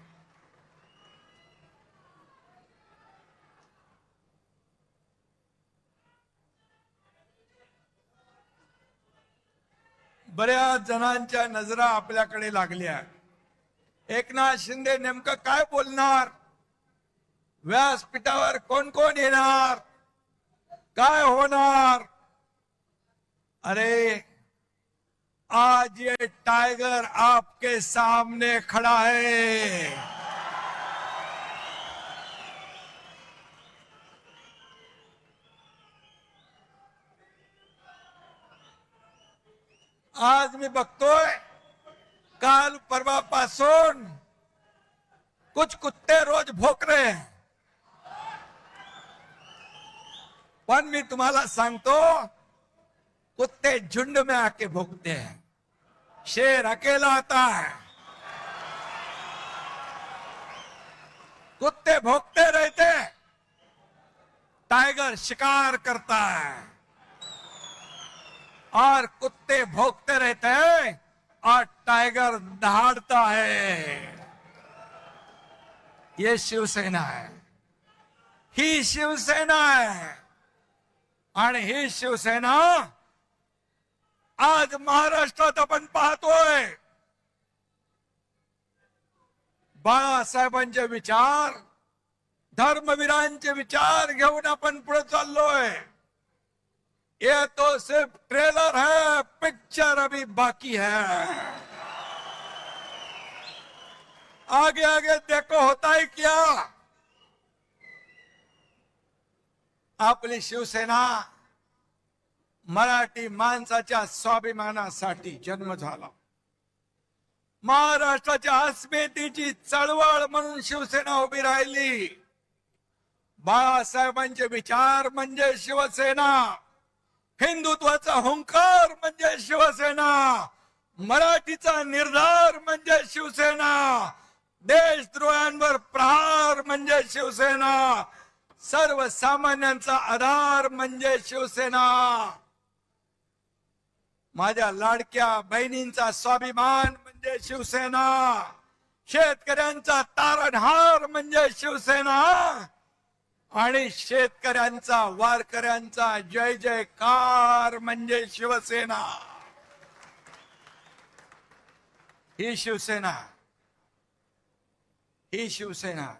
Speaker 7: बऱ्याच जणांच्या नजरा आपल्याकडे लागल्या. एकनाथ शिंदे नेमकं काय बोलणार, व्यासपीठावर कोण कोण येणार, काय होणार. अरे आज ये टाइगर आपके सामने खड़ा है। आज मी बघतोय काल परवापासून कुछ कुत्ते रोज भोक रहे हैं, पण मी तुम्हाला सांगतो कुत्ते झुंड में आके भोगते हैं, शेर अकेला आता है। कुत्ते भोगते रहते, टाइगर शिकार करता है, और कुत्ते भोगते रहते हैं और टाइगर दहाड़ता है। ये शिवसेना है, ही शिवसेना है। आणि ही शिवसेना आज महाराष्ट्रात आपण पाहतोय बाळासाहेबांचे विचार, धर्मवीरांचे विचार घेऊन आपण पुढे चाललोय। ये तो सिर्फ ट्रेलर है, पिक्चर अभी बाकी है। आगे आगे देखो होता है क्या। आपली शिवसेना मराठी माणसाच्या स्वाभिमानासाठी जन्म झाला। महाराष्ट्राच्या अस्मितेची चळवळ म्हणून शिवसेना उभी राहिली। बाळासाहेबांचे विचार म्हणजे शिवसेना, हिंदुत्वाचा हुंकार म्हणजे शिवसेना, मराठीचा निर्धार म्हणजे शिवसेना, देशद्रोहांवर प्रहार म्हणजे शिवसेना, सर्वसामान्यांचा आधार म्हणजे शिवसेना। माझ्या लाडक्या बहिणींचा स्वाभिमान म्हणजे शिवसेना, शेतकऱ्यांचा तारणहार म्हणजे शिवसेना, आणि शेतकऱ्यांचा वारकऱ्यांचा जय जयकार म्हणजे शिवसेना। ही शिवसेना, ही शिवसेना।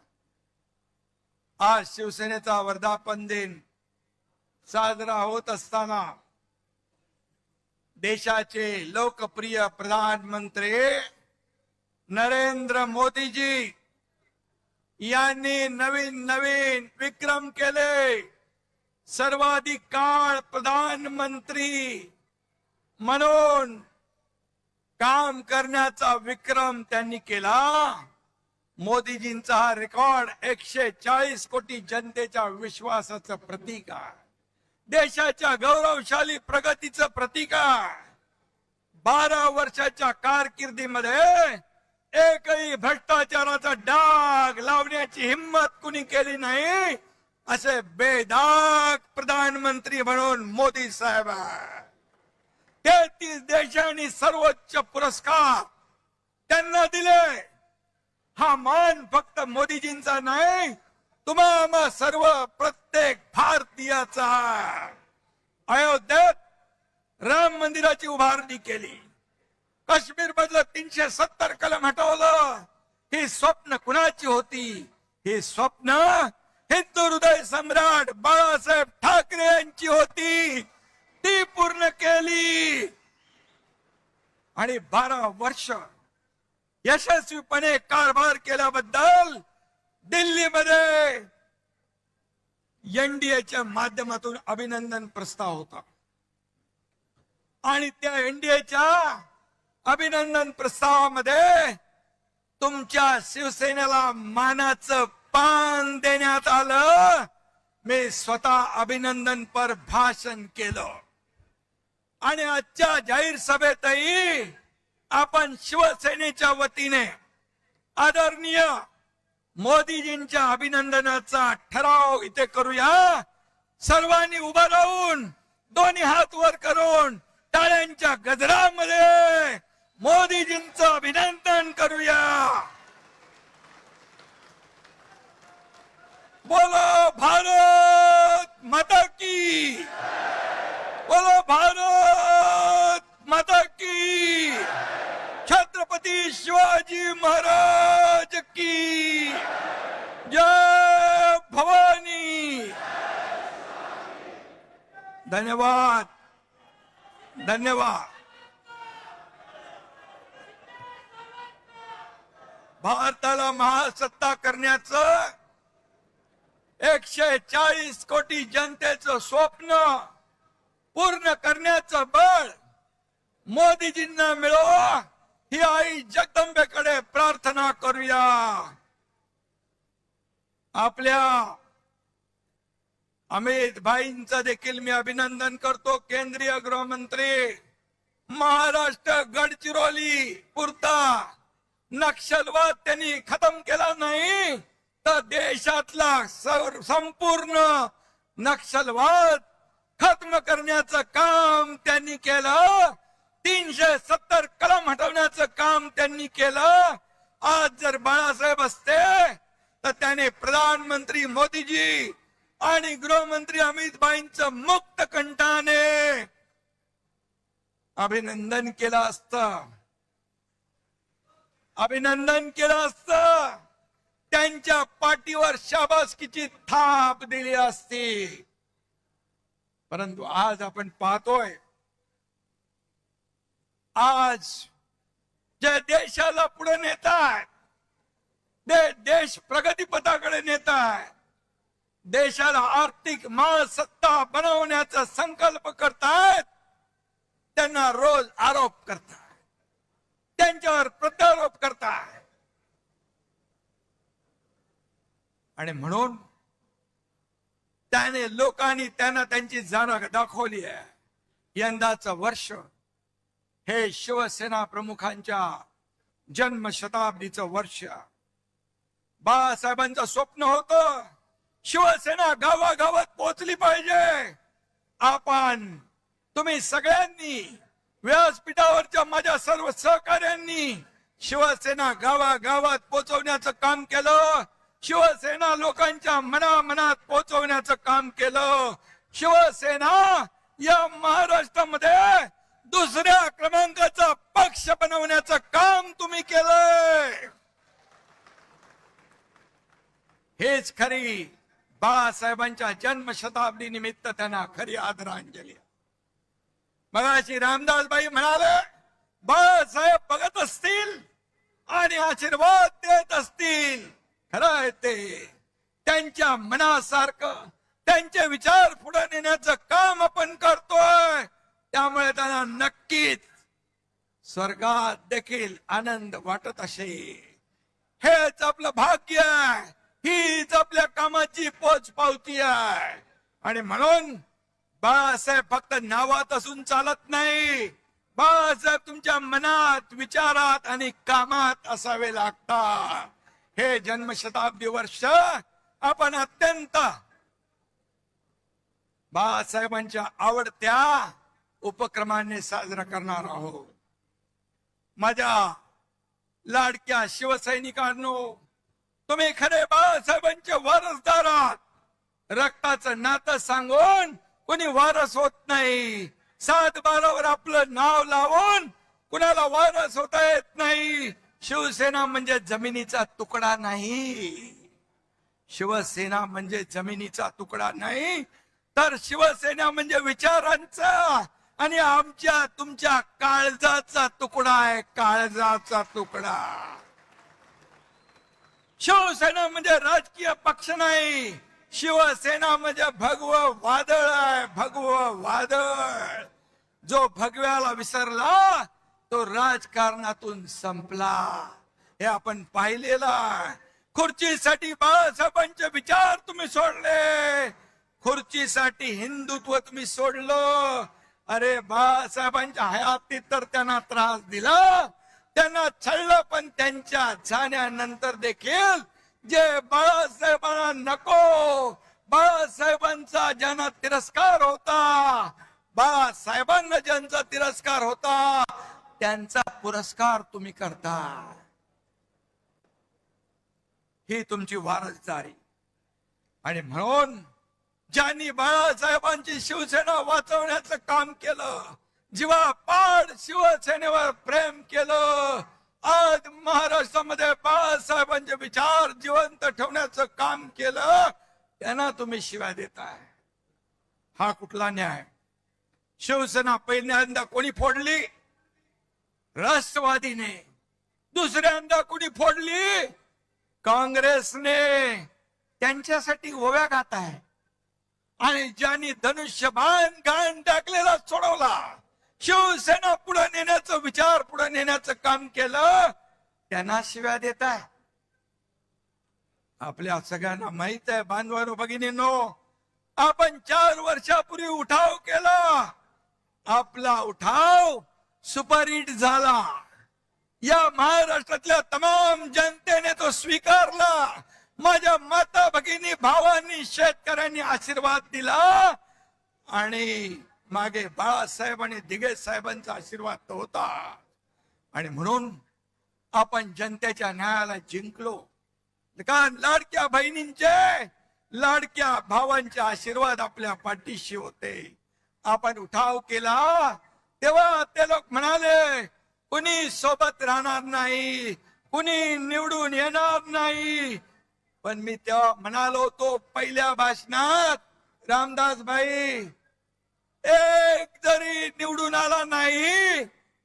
Speaker 7: आज शिवसेनेचा वर्धापन दिन साजरा होत असताना देशाचे लोकप्रिय प्रधानमंत्री नरेंद्र मोदीजी यांनी नवीन नवीन विक्रम केले। सर्वाधिक काळ प्रधानमंत्री म्हणून काम करण्याचा विक्रम त्यांनी केला। मोदीजींचा हा रेकॉर्ड 140 कोटी जनतेच्या विश्वासाचं प्रतीक आहे, देशाच्या गौरवशाली प्रगतीचं प्रतीक आहे। 12 वर्षाच्या कारकिर्दीमध्ये एकही भ्रष्टाचाराचा डाग लावण्याची हिम्मत कुणी केली नाही, असे बेदाग प्रधानमंत्री म्हणून मोदी साहेब आहे। 33 देशांनी सर्वोच्च पुरस्कार त्यांना दिले। हा मान फक्त मोदीजींचा नाही, तुम्हा सर्व प्रत्येक भारतीयाचा आहे। अयोध्येत राम मंदिराची उभारणी केली, काश्मीर मधलं 370 कलम हटवलं। ही स्वप्न कुणाची होती? ही स्वप्न हिंदू हृदय सम्राट बाळासाहेब ठाकरे यांची होती, ती पूर्ण केली। आणि 12 वर्ष यशस्वीपणे कारभार केल्याबद्दल दिल्लीमध्ये एनडीएच्या माध्यमातून अभिनंदन प्रस्ताव होता, आणि त्या एनडीएच्या अभिनंदन प्रस्तावामध्ये तुमच्या शिवसेनेला मानाचं पान देण्यात आलं। मी स्वतः अभिनंदनपर भाषण केलं, आणि आजच्या जाहीर सभेतही आपण शिवसेनेच्या वतीने आदरणीय मोदीजींच्या अभिनंदनाचा ठराव इथे करूया। सर्वांनी उभं राहून दोन्ही हात वर करून टाळ्यांच्या गजरामध्ये मोदीजींचं अभिनंदन करूया। बोलो भारत माता की, बोलो भारत माता की, छत्रपती शिवाजी महाराज की जय भवानी। धन्यवाद, धन्यवाद। भारताला महासत्ता करण्याचं 140 कोटी जनतेचं स्वप्न पूर्ण करण्याचं बळ मोदीजींना मिळवा ही आई जगदंबेकडे प्रार्थना करूया. आपल्या अमित भाईंचं देखील मी अभिनंदन करतो. केंद्रीय गृहमंत्री महाराष्ट्र गडचिरोली पुरता नक्षलवाद त्यांनी खतम केला नाही तर देशातला संपूर्ण नक्षलवाद खत्म करण्याचं काम त्यांनी केलं. 370 कलम हटवण्याचं काम त्यांनी केलं. आज जर बाळासाहेब असते तर त्याने प्रधानमंत्री मोदीजी आणि गृहमंत्री अमित भाईंचं मुक्त कंठाने अभिनंदन केलं असतं. अभिनंदन केलं असतं. त्यांच्या पाठीवर शाबासकीची थाप दिली असती. परंतु आज आपण पाहतोय आज जे देशाला पुढे नेताय देश प्रगतीपथाकडे नेताय देशाला आर्थिक महासत्ता बनवण्याचा संकल्प करतायत त्यांना रोज आरोप करताय त्यांच्यावर प्रत्यारोप करताय. आणि म्हणून त्याने लोकांनी त्यांना त्यांची जाण दाखवली आहे. यंदाचं वर्ष हे शिवसेना प्रमुखांच्या जन्मशताब्दीचं वर्ष. बाळासाहेबांचं स्वप्न होतं शिवसेना गावागावात पोहोचली पाहिजे. आपण तुम्ही सगळ्यांनी व्यासपीठावरच्या माझ्या सर्व सहकार्यांनी शिवसेना गावागावात पोहोचवण्याचं काम केलं. शिवसेना लोकांच्या मनामनात पोहोचवण्याचं काम केलं. शिवसेना या महाराष्ट्रामध्ये दुसऱ्या क्रमांकाचा पक्ष बनवण्याचं काम तुम्ही केलंय. हेच खरी बाळासाहेबांच्या जन्मशताब्दी निमित्त त्यांना खरी आदरांजली. मगाशी रामदासबाई म्हणाले बाळासाहेब बघत असतील आणि आशीर्वाद देत असतील. खरं आहे ते. त्यांच्या मनासारखं त्यांचे विचार पुढे नेण्याचं काम आपण करतोय. त्यामुळे त्यांना नक्कीच स्वर्गात देखील आनंद वाटत असेल. हेच आपलं भाग्य आहे. हीच आपल्या कामाची पोचपावती आहे. आणि म्हणून बाळासाहेब फक्त नावात असून चालत नाही. बाळासाहेब तुमच्या मनात विचारात आणि कामात असावे लागतात. हे जन्मशताब्दी वर्ष आपण अत्यंत बाळासाहेबांच्या आवडत्या उपक्रमाने साजरा करणार आहोत. माझ्या लाडक्या शिवसैनिकांनो तुम्ही खरे बाळासाहेबांचे वारसदार आहात. रक्ताचं नातं सांगून कोणी वारस होत नाही. 7-12वर आपलं नाव लावून कुणाला वारस होता येत नाही. शिवसेना म्हणजे जमिनीचा तुकडा नाही. शिवसेना म्हणजे जमिनीचा तुकडा नाही तर शिवसेना म्हणजे विचारांचा आणि आमच्या तुमच्या काळजाचा तुकडा आहे. काळजाचा तुकडा. शिवसेना म्हणजे राजकीय पक्ष नाही. शिवसेना म्हणजे भगव वादळ आहे. भगव वादळ. जो भगव्याला विसरला तो राजकारणातून संपला. हे आपण पाहिलेलं आहे. खुर्चीसाठी बाळासाहेबांचे विचार तुम्ही सोडले. खुर्चीसाठी हिंदुत्व तुम्ही सोडलं. अरे बाळासाहेबांच्या हयातीत तर त्यांना त्रास दिला त्यांना छळलं. पण त्यांच्या जाण्यानंतर देखील जे बाळासाहेबांना नको बाळासाहेबांचा ज्यांना तिरस्कार होता बाळासाहेबांना ज्यांचा तिरस्कार होता त्यांचा पुरस्कार तुम्ही करता. ही तुमची वारसदारी. आणि म्हणून ज्यांनी बाळासाहेबांची शिवसेना वाचवण्याचं काम केलं जीवापाड शिवसेनेवर प्रेम केलं आज महाराष्ट्रामध्ये बाळासाहेबांचे विचार जिवंत ठेवण्याचं काम केलं त्यांना तुम्ही शिव्या देताय. हा कुठला न्याय. शिवसेना पहिल्यांदा कोणी फोडली? राष्ट्रवादीने. दुसऱ्यांदा कुणी फोडली? काँग्रेसने. त्यांच्यासाठी ओव्या गात आहे. आणि ज्यांनी धनुष्यबाण घाण टाकलेला सोडवला, शिवसेना पुढे नेण्याचं विचार पुढे नेण्याचं काम केलं, त्यांना शिव्या देत आहे. आपल्या सगळ्यांना माहित आहे बांधवांनो भगिनींनो, आपण 4 वर्षापूर्वी उठाव केला. आपला उठाव सुपरहिट झाला. या महाराष्ट्रातल्या तमाम जनतेने तो स्वीकारला. माझ्या माता भगिनी भावांनी शेतकऱ्यांनी आशीर्वाद दिला आणि मागे बाळासाहेब आणि दिघे साहेबांचा आशीर्वाद तो होता. आणि म्हणून आपण जनतेच्या न्यायाला जिंकलो. कारण लाडक्या बहिणींचे, लाडक्या भावांचे आशीर्वाद आपल्या पाठीशी होते. आपण उठाव केला तेव्हा ते लोक म्हणाले कुणी सोबत राहणार नाही, कुणी निवडून येणार नाही. पण मी तेव्हा म्हणालो होतो पहिल्या भाषणात, रामदास भाई, एक जरी निवडून आला नाही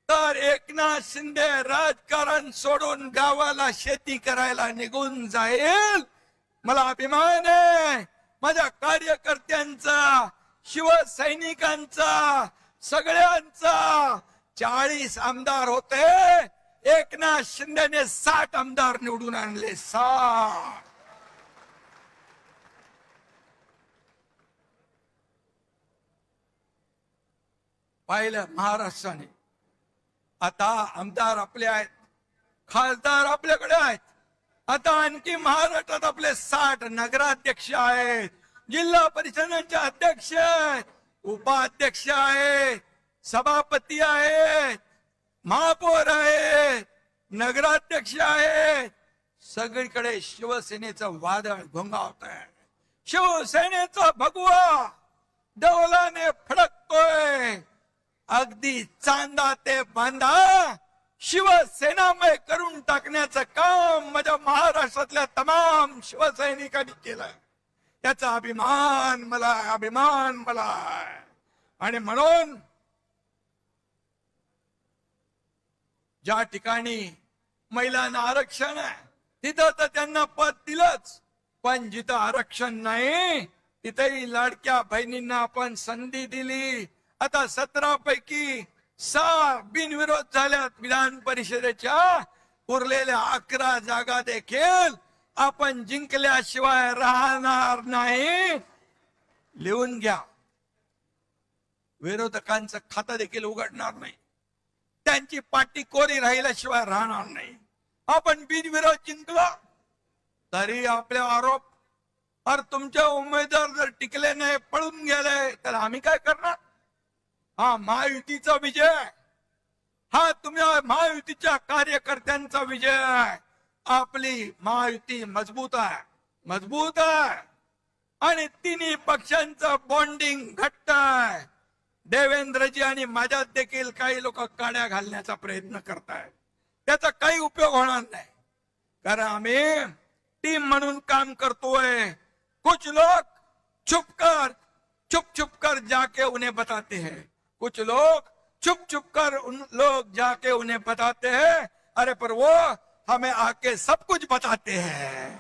Speaker 7: तर एकनाथ शिंदे राजकारण सोडून गावाला शेती करायला निघून जाईल. मला अभिमान आहे माझ्या कार्यकर्त्यांचा, शिवसैनिकांचा, सगळ्यांचा. 40 आमदार होते, एकनाथ शिंदेने 60 आमदार निवडून आणले. 60. पाहिलं महाराष्ट्राने. आता आमदार आपले आहेत, खासदार आपल्याकडे आहेत. आता आणखी महाराष्ट्रात आपले 60 नगराध्यक्ष आहेत, जिल्हा परिषदांचे अध्यक्ष आहेत, उपाध्यक्ष आहेत, सभापती आहेत, महापौर आहेत, नगराध्यक्ष आहेत. सगळीकडे शिवसेनेचं वादळ घोंगावत आहे. शिवसेनेचा भगवा डौलाने फडकतोय. अगदी चांदा ते बांधा शिवसेनामय करून टाकण्याचं काम माझ्या महाराष्ट्रातल्या तमाम शिवसैनिकांनी केलं. त्याचा अभिमान मला, अभिमान मला. आणि म्हणून ज्या ठिकाणी महिलांना आरक्षण आहे तिथं तर त्यांना पद दिलंच, पण जिथं आरक्षण नाही तिथेही लाडक्या बहिणींना आपण संधी दिली. आता 17 पैकी 6 बिनविरोध झाल्यात विधान परिषदेच्या. उरलेल्या 11 जागा देखील आपण जिंकल्याशिवाय राहणार नाही. लिहून घ्या, विरोधकांचं खातं देखील उघडणार नाही, त्यांची पाठी कोरी राहिल्याशिवाय राहणार नाही. आपण बिनविरोध जिंकलो तरी आपले आरोप, अरे तुमचे उमेदवार जर टिकले नाही, पळून गेले, तर आम्ही काय करणार? हा महायुतीचा विजय, हा तुम्ही महायुतीच्या कार्यकर्त्यांचा विजय आहे. आपली महायुती मजबूत आहे, मजबूत आहे. आणि तिन्ही पक्षांचं बॉन्डिंग घट्ट आहे. देवेंद्रजी आणि माझ्यात देखील काही लोक काड्या घालण्याचा प्रयत्न करतायत. त्याचा काही उपयोग होणार नाही, कारण आम्ही टीम म्हणून काम करतोय. कुछ लोग छुप कर जाके उन्हें बताते हैं, कुछ लोग छुप कर उन लोग जाके उन्हें बताते हैं, अरे पर वो हमें आके सब कुछ बताते हैं.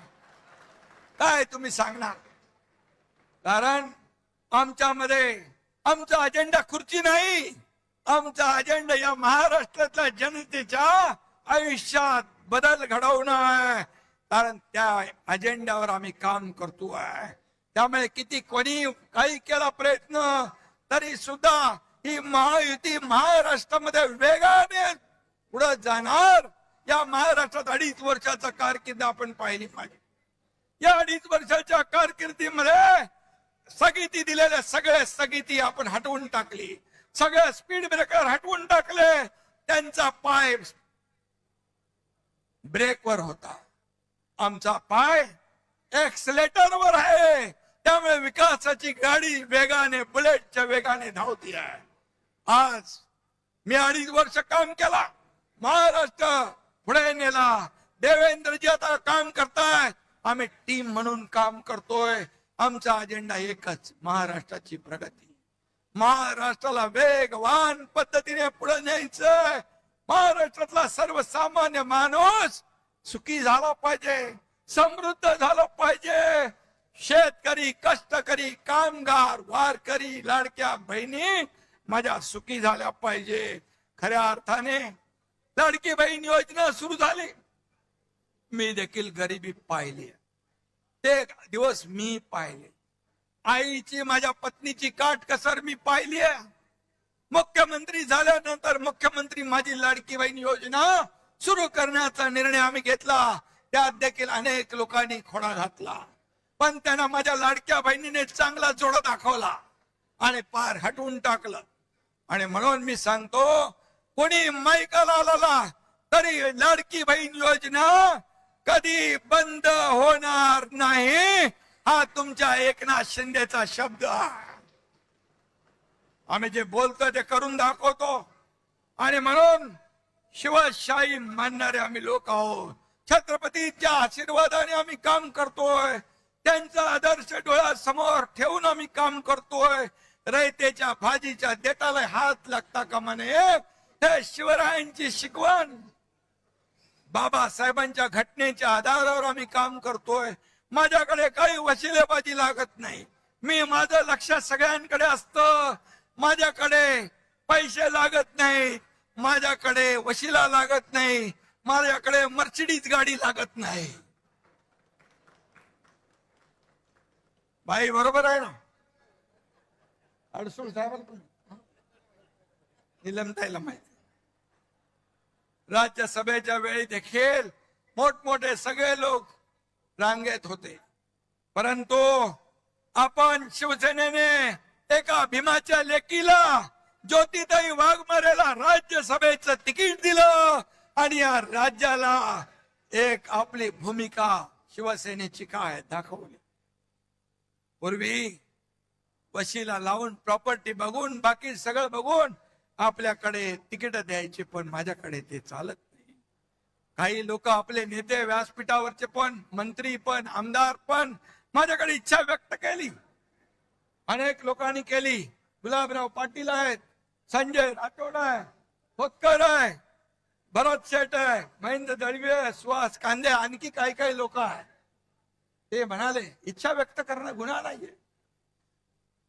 Speaker 7: काय तुम्ही सांगणार? कारण आमच्यामध्ये आमचा अजेंडा खुर्ची नाही, आमचा अजेंडा या महाराष्ट्रातल्या जनतेच्या आयुष्यात बदल घडवणं आहे. कारण त्या अजेंड्यावर आम्ही काम करतोय. त्यामुळे किती कोणी काही केला प्रयत्न तरी सुद्धा ही महायुती महाराष्ट्रामध्ये वेगाने पुढे जाणार. या महाराष्ट्रात 2.5 वर्षाचा कारकीर्द आपण पाहिली पाहिजे. या 2.5 वर्षाच्या कारकिर्दीमध्ये स्थगिती दिलेल्या सगळ्या स्थगिती आपण हटवून टाकली, सगळ्या स्पीड ब्रेकर हटवून टाकले. त्यांचा पाय ब्रेकवर होता, आमचा पाय एक्सलेटरवर आहे. त्यामुळे विकासाची गाडी वेगाने, बुलेटच्या वेगाने धावती आहे. आज मी 2.5 वर्ष काम केला, महाराष्ट्र पुढे नेला. देवेंद्रजी आता काम करतायत, आम्ही टीम म्हणून काम करतोय. आमचा अजेंडा एकच, महाराष्ट्राची प्रगती. महाराष्ट्राला वेगवान पद्धतीने पुढे न्यायचंय. महाराष्ट्रातला सर्वसामान्य माणूस सुखी झाला पाहिजे, समृद्ध झाला पाहिजे. शेतकरी, कष्टकरी, कामगार, वारकरी, लाडक्या बहिणी माझ्या सुखी झाल्या पाहिजे. खऱ्या अर्थाने लाडकी बहीण योजना सुरू झाली. मी देखील गरिबी पाहिली, ते दिवस मी पाहिले. आईची, माझ्या पत्नीची काटकसर मी पाहिली आहे. मुख्यमंत्री झाल्यानंतर मुख्यमंत्री माझी लाडकी बहीण योजना सुरू करण्याचा निर्णय आम्ही घेतला. त्यात देखील अनेक लोकांनी खोडा घातला, पण त्यांना माझ्या लाडक्या बहिणीने चांगला जोडा दाखवला आणि पार हटवून टाकलं. आणि म्हणून मी सांगतो, कोणी मैकाला आला तरी लाडकी बहीण योजना कधी बंद होणार नाही, हा तुमच्या एकनाथ शिंदेचा शब्द आहे. आम्ही जे बोलतो ते करून दाखवतो. आणि म्हणून शिवशाही मानणारे आम्ही लोक आहोत. छत्रपतीच्या आशीर्वादाने आम्ही काम करतोय, त्यांचा आदर्श डोळ्यासमोर ठेवून आम्ही काम करतोय. रयतेच्या भाजीच्या देठाला हात लागता कामा नये, हे शिवरायांची शिकवण. बाबासाहेबांच्या घटनेच्या आधारावर आम्ही काम करतोय. माझ्याकडे काही वशिलेबाजी लागत नाही. मी, माझं लक्ष सगळ्यांकडे असतं. माझ्याकडे पैसे लागत नाही, माझ्याकडे वशिला लागत नाही, माझ्याकडे मर्सिडीज गाडी लागत नाही. बाई बरोबर आहे ना? अडसूळ साहेबांना निलमताईला माहिती. राज्यसभेच्या वेळी देखील मोठमोठे सगळे लोक रांगेत होते, परंतु आपण शिवसेनेने एका भीमाच्या लेकीला, ज्योतिताई वाघमारेला राज्यसभेचं तिकीट दिलं आणि या राज्याला एक आपली भूमिका शिवसेनेची काय दाखवली. पूर्वी वशिला लावून, प्रॉपर्टी बघून, बाकी सगळं बघून आपल्याकडे तिकीट द्यायची, पण माझ्याकडे ते चालत नाही. काही लोक, आपले नेते, व्यासपीठावरचे पण, मंत्री पण, आमदार पण माझ्याकडे इच्छा व्यक्त केली. अनेक लोकांनी केली. गुलाबराव पाटील आहेत, संजय राठोड आहे, खोतकर आहे, भरत शेठ आहे, महेंद्र दळवे, सुहास कांदे, आणखी काही काही लोक आहेत. ते म्हणाले इच्छा व्यक्त करणं गुन्हा नाहीये.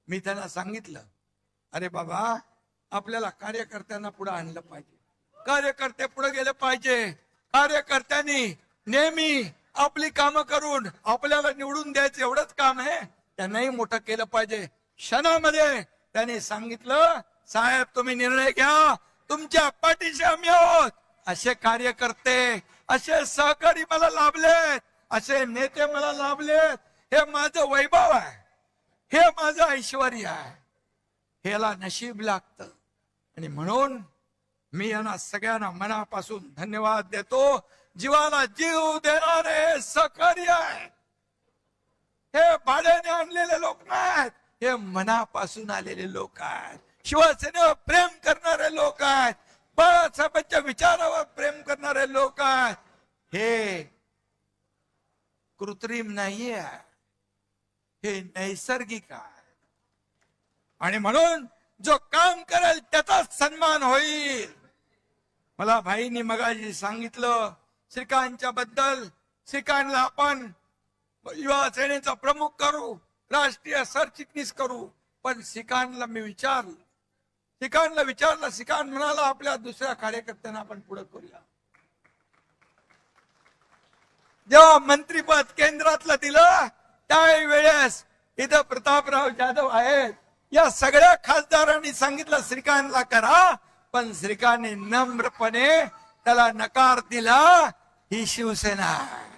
Speaker 7: मी त्यांना सांगितलं, अरे बाबा, आपल्याला कार्यकर्त्यांना पुढे आणलं पाहिजे, कार्यकर्ते पुढे गेले पाहिजे. कार्यकर्त्यांनी नेहमी आपली कामं करून आपल्याला निवडून द्यायचं एवढंच काम आहे, त्यांनाही मोठं केलं पाहिजे. क्षणामध्ये त्यांनी सांगितलं, साहेब तुम्ही निर्णय घ्या, तुमच्या पाठीशी आम्ही आहोत. असे कार्यकर्ते, असे सहकारी मला लाभलेत, असे नेते मला लाभलेत. हे माझं वैभव आहे, हे माझं ऐश्वर आहे, ह्याला नशीब लागतं. आणि म्हणून मी यांना सगळ्यांना मनापासून धन्यवाद देतो. जीवाला जीव देणारे सहकारी आहे. हे भाड्याने आणलेले लोक नाहीत, हे मनापासून आलेले लोक आहेत. शिवसेनेवर प्रेम करणारे लोक आहेत, बाळासाहेबांच्या विचारावर प्रेम करणारे लोक आहेत. हे कृत्रिम नाहीये, हे नैसर्गिक आहे. आणि म्हणून जो काम करेल त्याचाच सन्मान होईल. मला भाईंनी मगाशी सांगितलं श्रीकांतच्या बद्दल. श्रीकांतला आपण युवा सेनेचा प्रमुख करू, राष्ट्रीय सरचिटणीस करू. पण श्रीकांतला मी विचारलं, श्रीकांत म्हणाला आपल्या दुसऱ्या कार्यकर्त्यांना आपण पुढे करूया. जेव्हा मंत्रीपद केंद्रातलं दिलं त्यावेळेस इथं प्रतापराव जाधव आहेत, या सगळ्या खासदारांनी सांगितलं श्रीकांतला करा, पण श्रीकांतने नम्रपणे त्याला नकार दिला. ही शिवसेना आहे.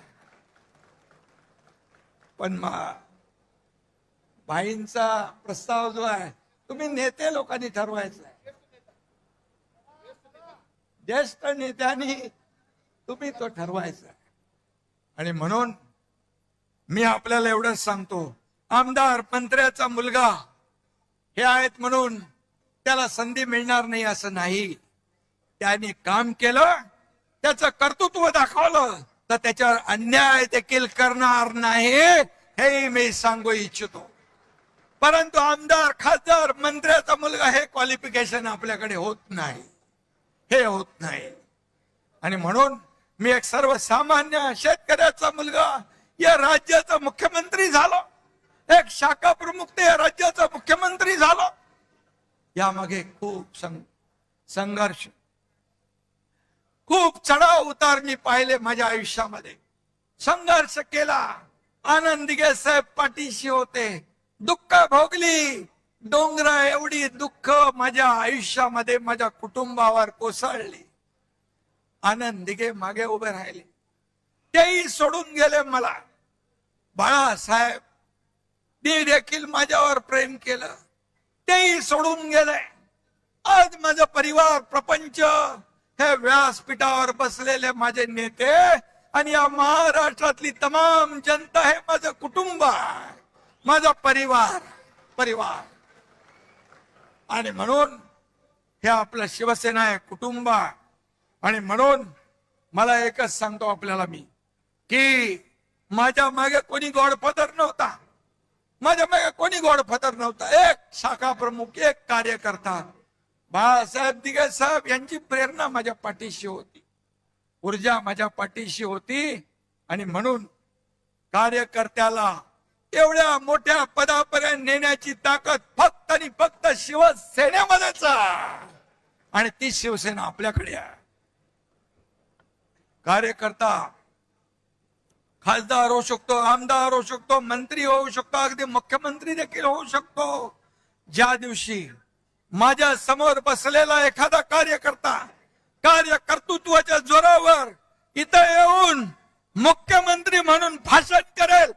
Speaker 7: पण भाईंचा प्रस्ताव जो आहे, तुम्ही नेते लोकांनी ठरवायचा आहे, ज्येष्ठ नेत्यांनी तुम्ही तो ठरवायचा आहे. आणि म्हणून मी आपल्याला एवढंच सांगतो, आमदार मंत्र्याचा मुलगा हे आहेत म्हणून त्याला संधी मिळणार नाही असं नाही. त्याने काम केलं, त्याचं कर्तृत्व दाखवलं, तर त्याच्यावर अन्याय देखील करणार नाही, हे मी सांगू इच्छितो. परंतु आमदार, खासदार, मंत्र्याचा मुलगा हे क्वालिफिकेशन आपल्याकडे होत नाही. हे होत नाही. आणि म्हणून मी एक सर्वसामान्य शेतकऱ्याचा मुलगा या राज्याचा मुख्यमंत्री झालो, एक शाखा प्रमुख ते या राज्याचा मुख्यमंत्री झालो. यामागे खूप संघर्ष, खूप चढाव उतार मी पाहिले माझ्या आयुष्यामध्ये. संघर्ष केला. आनंद दिघे साहेब पाठीशी होते. दुःख भोगली. डोंगरा एवढी दुःख माझ्या आयुष्यामध्ये माझ्या कुटुंबावर कोसळली. आनंद दिघे मागे उभे राहिले, तेही सोडून गेले मला. बाळासाहेब देखील माझ्यावर प्रेम केलं, तेही सोडून गेले. आज माझा परिवार प्रपंच हे व्यासपीठावर बसलेले माझे नेते आणि या महाराष्ट्रातली तमाम जनता हे माझं कुटुंब आहे, माझा परिवार. आणि म्हणून हे आपलं शिवसेना आहे, कुटुंब आहे. आणि म्हणून मला एकच सांगतो आपल्याला मी, की माझ्या मागे कोणी गॉडफादर नव्हता. माझ्या मागे कोणी गॉडफादर नव्हता. एक शाखा प्रमुख, एक कार्यकर्ता बाळासाहेब दिघे साहेब यांची प्रेरणा माझ्या पाठीशी होती, ऊर्जा माझ्या पाठीशी होती. आणि म्हणून कार्यकर्त्याला एवढ्या मोठ्या पदापर्यंत नेण्याची ताकद फक्त आणि फक्त शिवसेनेमध्येच आहे. आणि ती शिवसेना आपल्याकडे आहे. कार्यकर्ता खासदार होऊ शकतो, आमदार होऊ शकतो, मंत्री होऊ शकतो, अगदी मुख्यमंत्री देखील होऊ शकतो. ज्या दिवशी माझ्या समोर बसलेला एखादा कार्यकर्ता कार्यकर्तृत्वाच्या जोरावर इथं येऊन मुख्यमंत्री म्हणून भाषण करेल,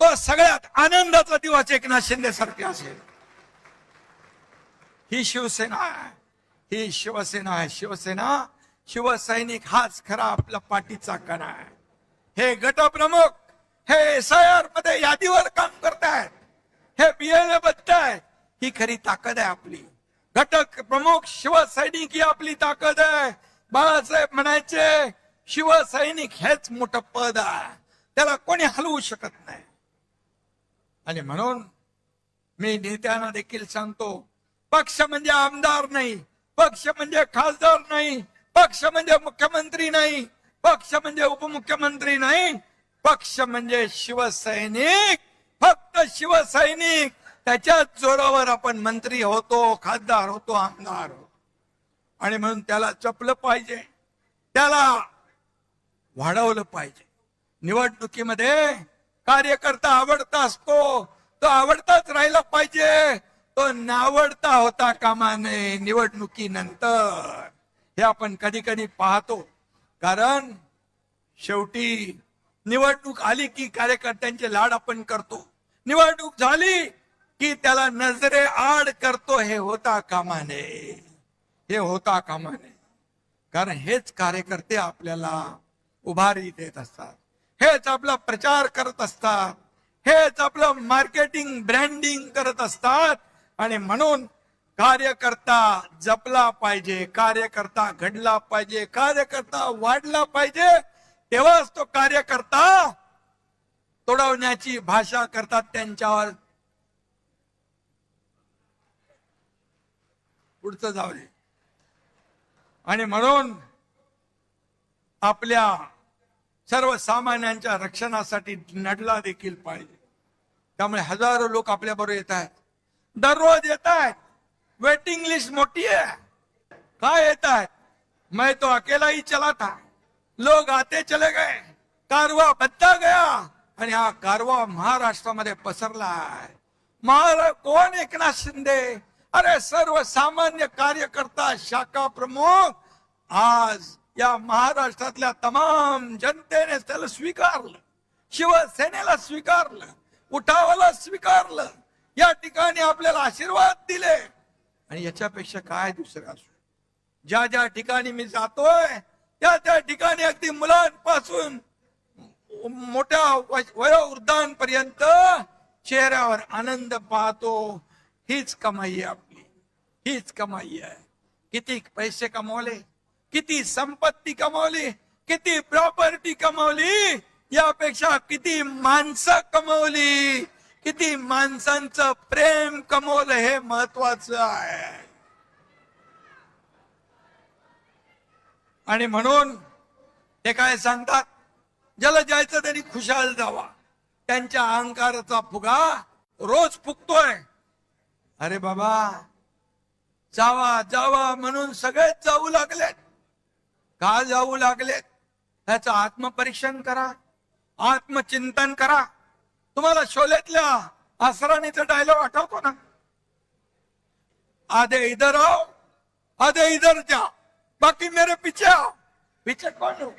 Speaker 7: तो सगळ्यात आनंदाचा दिवस एकनाथ शिंदे सारखे असेल. ही शिवसेना आहे, ही शिवसेना आहे. शिवसेना, शिवसैनिक हाच खरा आपला पाठीचा कणा आहे. हे गटप्रमुख हे SIR मध्ये यादीवर काम करतायत, हे BLA बघतायत, ही खरी ताकद आहे आपली. घटक प्रमुख शिवसैनिक ही आपली ताकद आहे. बाळासाहेब म्हणायचे शिवसैनिक हेच मोठं पद आहे, त्याला कोणी हलवू शकत नाही. आणि म्हणून मी नेत्यांना देखील सांगतो, पक्ष म्हणजे आमदार नाही, पक्ष म्हणजे खासदार नाही, पक्ष म्हणजे मुख्यमंत्री नाही, पक्ष म्हणजे उपमुख्यमंत्री नाही, पक्ष म्हणजे शिवसैनिक, फक्त शिवसैनिक. त्याच्याच जोरावर आपण मंत्री होतो, खासदार होतो, आमदार होतो. आणि म्हणून त्याला जपलं पाहिजे, त्याला वाढवलं पाहिजे. निवडणुकीमध्ये कार्यकर्ता आवडता असतो, तो आवडताच राहिला पाहिजे, तो नावडता होता कामा नये निवडणुकीनंतर. हे आपण कधी कधी पाहतो. कारण शेवटी निवडणूक आली की कार्यकर्त्यांचे लाड आपण करतो, निवडणूक झाली की त्याला नजरे आड करतो. हे होता कामा नये, हे होता कामा नये. कारण हेच कार्यकर्ते आपल्याला उभारी देत असतात, हेच आपला प्रचार करत असतात, हेच आपलं मार्केटिंग ब्रँडिंग करत असतात. आणि म्हणून कार्यकर्ता जपला पाहिजे, कार्यकर्ता घडला पाहिजे, कार्यकर्ता वाढला पाहिजे. तेव्हाच तो कार्यकर्ता तोडवण्याची भाषा करतात त्यांच्यावर. पुढचं जाऊ दे. आणि म्हणून आपल्या सर्वसामान्यांच्या रक्षणासाठी लढला देखील पाहिजे. त्यामुळे हजारो लोक आपल्या बरोबर येत आहेत, दररोज येत आहेत. वेटिंग लिस्ट मोठी है. काय येत आहेत? मैं तो अकेला ही चला था, लोग आते चले गए, कारवा बदला गया. आणि हा कारवा महाराष्ट्रामध्ये पसरला आहे. कोण एकनाथ शिंदे? अरे सर्वसामान्य कार्यकर्ता, शाखा प्रमुख. आज या महाराष्ट्रातल्या तमाम जनतेने त्याला स्वीकारलं, शिवसेनेला स्वीकारलं, उठावाला स्वीकारलं, या ठिकाणी आपल्याला आशीर्वाद दिले. आणि याच्यापेक्षा काय दुसरं असू? ज्या ज्या ठिकाणी मी जातोय त्या त्या ठिकाणी अगदी मुलांपासून मोठ्या वयोवृद्धांपर्यंत चेहऱ्यावर आनंद पाहतो. हीच कमाई आहे आपली, हीच कमाई आहे. किती पैसे कमवले, किती संपत्ती कमवली, किती प्रॉपर्टी कमवली, यापेक्षा किती माणसं कमवली, किती माणसांचं प्रेम कमवलं हे महत्वाचं आहे. आणि म्हणून ते काय सांगतात, ज्याला जायचं त्यांनी खुशाल जावा. त्यांच्या अहंकाराचा फुगा रोज फुगतोय. अरे बाबा, जावा जावा म्हणून सगळेच जाऊ लागलेत. का जाऊ लागलेत? त्याचं आत्मपरीक्षण करा, आत्मचिंतन करा. तुम्हाला शोलेतल्या असराणीचा डायलॉग आठवतो ना, आधे इधर आओ आधे इधर जाओ बाकी मेरे पीछे आओ. पीछे कौन हो?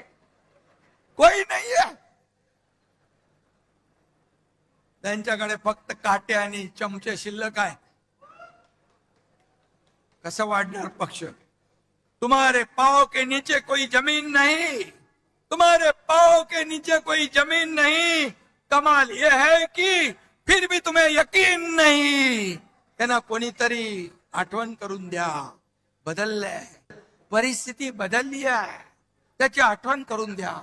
Speaker 7: कोई नहीं है. त्यांच्याकडे फक्त काटे आणि चमचे शिल्लक आहे. कसं वाढणार पक्ष? तुम्हारे पाव के नीचे कोई जमीन नहीं, तुम्हारे पाव के नीचे कोई जमीन नहीं. कमाल यह है कि फिर भी तुम्हें यकीन नहीं. त्यांना कोणीतरी आठवण करून द्या. बदललंय, परिस्थिती बदलली आहे, त्याची आठवण करून द्या.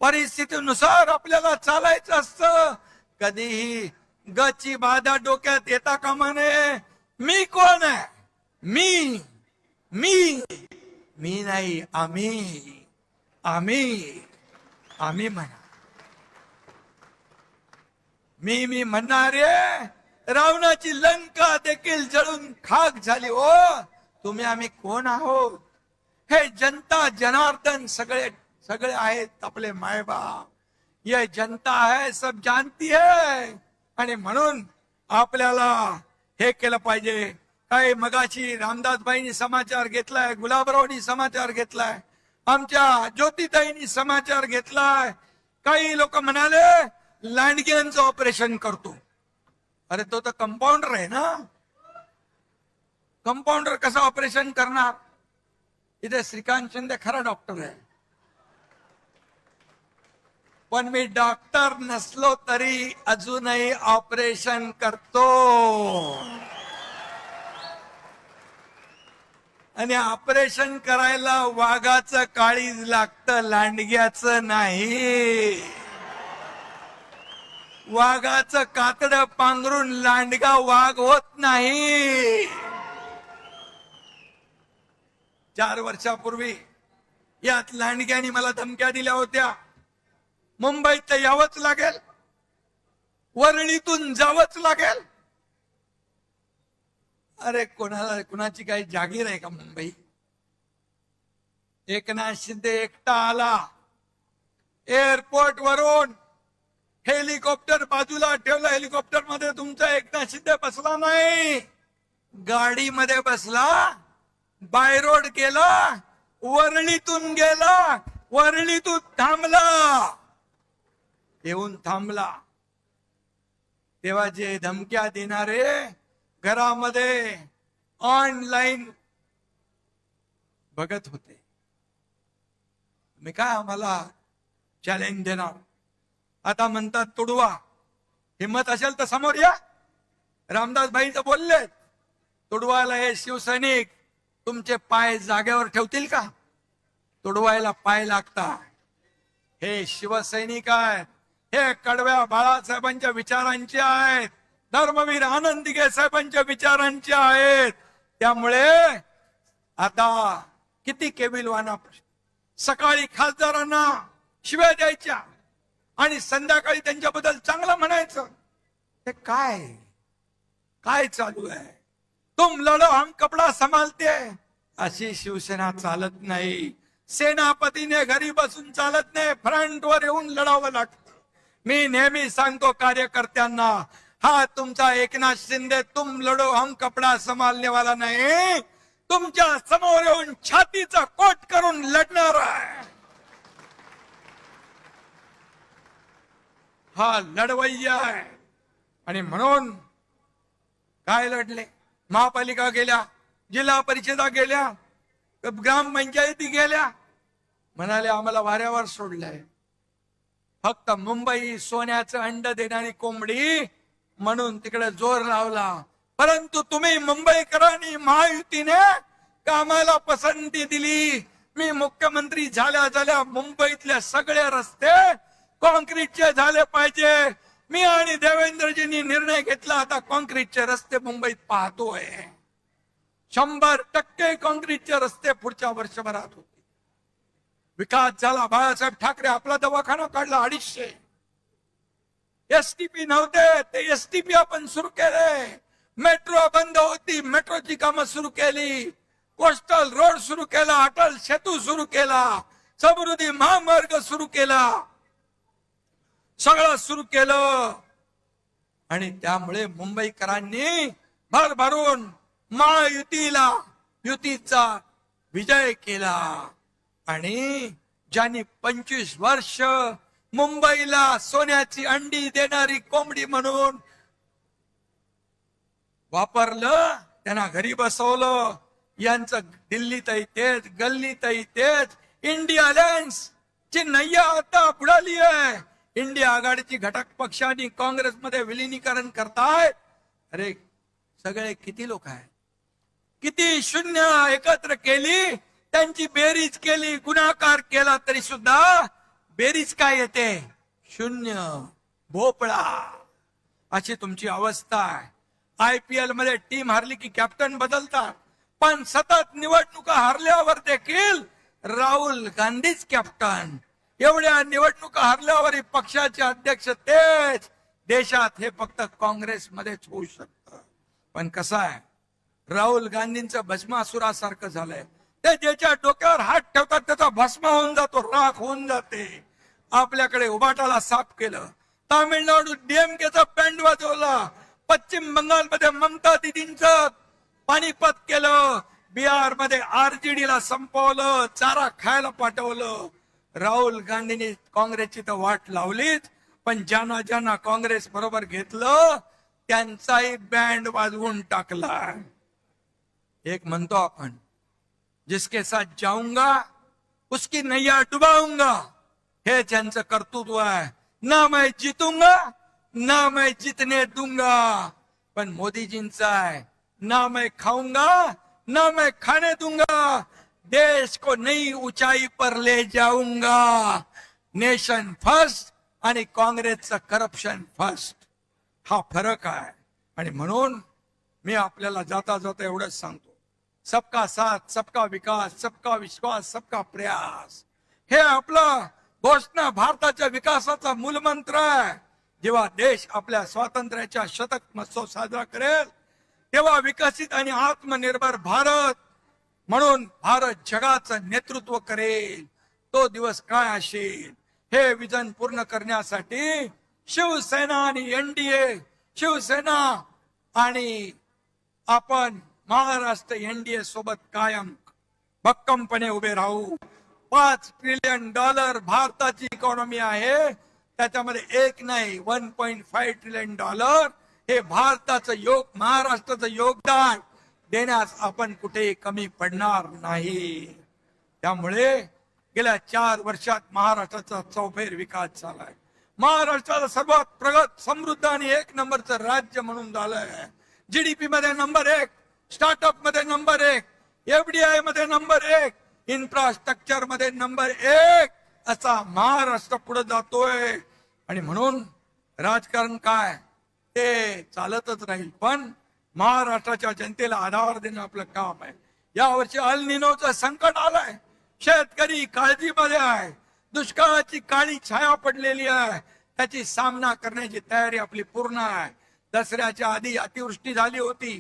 Speaker 7: परिस्थितीनुसार आपल्याला चालायचं असतं. कधीही गची बाधा डोक्यात येता कामा नये. मी कोण आहे? मी मी मी नाही, आम्ही आम्ही आम्ही म्हणा. मी म्हणणारे रावणाची लंका देखील जळून खाक झाली. ओ तुम्ही आम्ही कोण आहोत? हे जनता जनार्दन सगळे सगळे आहेत आपले मायबाप. ये जनता है, सब जानती है. आणि म्हणून आपल्याला हे केलं पाहिजे. काही मगाशी रामदासबाईंनी समाचार घेतलाय, गुलाबरावनी समाचार घेतलाय, आमच्या ज्योतिताईंनी समाचार घेतलाय. काही लोक म्हणाले लांडग्यांचं ऑपरेशन करतो. अरे तो तर कंपाऊंडर आहे ना, कंपाऊंडर कसं ऑपरेशन करणार? इथे श्रीकांत शिंदे खरा डॉक्टर आहे, पण मी डॉक्टर नसलो तरी अजूनही ऑपरेशन करतो. आणि ऑपरेशन करायला वाघाचं काळीज लागतं, लांडग्याचं नाही. वाघाचं कातडं पांघरून लांडगा वाघ होत नाही. 4 वर्षापूर्वी यात लांडग्याने मला धमक्या दिल्या होत्या. मुंबईत तर यावंच लागेल, वरळीतून जावंच लागेल. अरे कोणाला कुणाची काही जागीर आहे का मुंबई? एकनाथ शिंदे एकटा आला, एअरपोर्ट वरून हेलिकॉप्टर बाजूला ठेवलं. हेलिकॉप्टर मध्ये तुमचा एकनाथ शिंदे बसला नाही, गाडीमध्ये बसला, बाय रोड गेला, वरळीतून गेला, वरळीतून थांबला, येऊन थांबला. तेव्हा जे धमक्या देणारे घरामध्ये ऑनलाईन बघत होते. मी काय आम्हाला चॅलेंज देणार? आता म्हणतात तुडवा. हिम्मत असेल तर समोर या. रामदासभाईचं बोलले, तुडवायला हे शिवसैनिक तुमचे पाय जागेवर ठेवतील का? तुडवायला पाय लागतात. हे शिवसैनिक आहेत, हे कडव्या बाळासाहेबांच्या विचारांचे आहेत, धर्मवीर आनंद दिघे साहेबांच्या विचारांचे आहेत. त्यामुळे आता किती केविलवाना, सकाळी खासदारांना शिव्या द्यायच्या आणि संध्याकाळी त्यांच्याबद्दल चांगलं म्हणायचं. हे काय काय चालू आहे? तुम लढो हम कपडा संभालते, अशी शिवसेना चालत नाही. सेनापतीने घरी बसून चालत नाही, फ्रंटवर येऊन लढावं लागतं. मी नेहमी सांगतो कार्यकर्त्यांना, हा तुमचा एकनाथ शिंदे तुम लढो हम कपडा संभालने वाला नाही, तुमच्या समोर येऊन छातीचा कोट करून लढणार आहे. हा लढवय्या आहे. आणि म्हणून काय लढले? महापालिका गेल्या, जिल्हा परिषदा गेल्या, ग्रामपंचायती गेल्या, म्हणाले आम्हाला वाऱ्यावर सोडलंय. फक्त मुंबई सोन्याचं अंड देणारी कोंबडी म्हणून तिकडे जोर लावला. परंतु तुम्ही मुंबईकरांनी महायुतीने कामाला पसंती दिली. मी मुख्यमंत्री झाल्या मुंबईतले सगळे रस्ते कॉन्क्रीटचे झाले पाहिजे. मी आणि देवेंद्रजींनी निर्णय घेतला, आता कॉन्क्रीटचे रस्ते मुंबईत पाहतोय. 100% कॉन्क्रीटचे रस्ते पुढच्या वर्षभरात होते. विकास झाला. बाळासाहेब ठाकरे आपला दवाखाना काढला 250. एसटीपी नव्हते ते एसटीपी आपण सुरू केले. मेट्रो बंद होती, मेट्रोची कामं सुरू केली. कोस्टल रोड सुरू केला, अटल सेतू सुरू केला, समृद्धी महामार्ग सुरू केला, सगळं सुरू केलं. आणि त्यामुळे मुंबईकरांनी भरभरून युतीचा विजय केला. आणि ज्यांनी 25 वर्ष मुंबईला सोन्याची अंडी देणारी कोंबडी म्हणून वापरलं, त्यांना घरी बसवलं. यांचं दिल्लीतही तेच, गल्लीतही तेच. इंडिया अलायन्स ची नय्या आता बुडाली आहे. इंडिया आघाडीची घटक पक्षांनी काँग्रेसमध्ये विलिनीकरण करतायत. अरे सगळे किती लोक आहेत, किती शून्य एकत्र केली, त्यांची बेरीज केली, गुणाकार केला तरी सुद्धा बेरीज काय येते? शून्य, भोपळा. अशी तुमची अवस्था आहे. IPL मध्ये टीम हारली की कॅप्टन बदलतात, पण सतत निवडणुका हारल्यावर देखील राहुल गांधीच कॅप्टन. एवढ्या निवडणुका हारल्यावर पक्षाचे अध्यक्ष तेच. देशात हे फक्त काँग्रेसमध्येच होऊ शकतं. पण कसं आहे, राहुल गांधींचं भस्मासुरासारखं झालंय. ते ज्याच्या डोक्यावर हात ठेवतात त्याचा भस्म होऊन जातो, राख होऊन जाते. आपल्याकडे उबाटाला साफ केलं, तामिळनाडू DMKचा बँड वाजवला, पश्चिम बंगालमध्ये ममता दिदींचं पाणीपत केलं, बिहार मध्ये RJD ला संपवलं, चारा खायला पाठवलं. राहुल गांधींनी काँग्रेसची तर वाट लावलीच, पण ज्यांना ज्यांना काँग्रेस बरोबर घेतलं त्यांचाही बँड वाजवून टाकला. एक म्हणतो आपण, जिसके साथ जाऊंगा उसकी नैया डुबाऊंगा, हे त्यांचं कर्तृत्व आहे. ना मैं जीतूंगा ना मैं जीतने दूंगा. पण मोदीजींचं आहे, ना मैं खाऊंगा ना मैं खाने दूंगा, देश को नई ऊंचाई पर ले जाऊंगा. नेशन फर्स्ट आणि काँग्रेसचं करप्शन फर्स्ट, हा फरक आहे. आणि म्हणून मी आपल्याला जाता जाता एवढंच सांगतो, सबका साथ, सबका विकास, सबका विश्वास, सबका प्रयास, हे आपलं घोषणा भारताच्या विकासाचा मूलमंत्र आहे. जेव्हा देश आपल्या स्वातंत्र्याच्या शतक महोत्सव साजरा करेल तेव्हा विकसित आणि आत्मनिर्भर भारत म्हणून भारत जगाचं नेतृत्व करेल. तो दिवस काय असेल हे विजन पूर्ण करण्यासाठी शिवसेना आणि NDA, शिवसेना आणि आपण महाराष्ट्र NDA सोबत कायम भक्कमपणे उभे राहू. $5 ट्रिलियन भारताची इकॉनॉमी आहे, त्याच्यामध्ये एक नाही 1.5 ट्रिलियन हे भारताचं महाराष्ट्राचं योगदान देण्यास आपण कुठेही कमी पडणार नाही. त्यामुळे गेल्या 4 वर्षात महाराष्ट्राचा चौफेर विकास झालाय. महाराष्ट्राला सर्वात प्रगत, समृद्ध आणि 1 नंबरचं राज्य म्हणून झालंय. GDP मध्ये नंबर 1, स्टार्टअप मध्ये नंबर 1, FDI मध्ये नंबर 1, इन्फ्रास्ट्रक्चर मध्ये नंबर 1, असा महाराष्ट्र पुढे जातोय. आणि म्हणून राजकारण काय ते चालतच राहील, पण महाराष्ट्राच्या जनतेला आधार देणं आपलं काम आहे. यावर्षी अल निनोचं संकट आलंय, शेतकरी काळजीमध्ये आहे, दुष्काळाची काळी छाया पडलेली आहे, त्याची सामना करण्याची तयारी आपली पूर्ण आहे. दसऱ्याच्या आधी अतिवृष्टी झाली होती,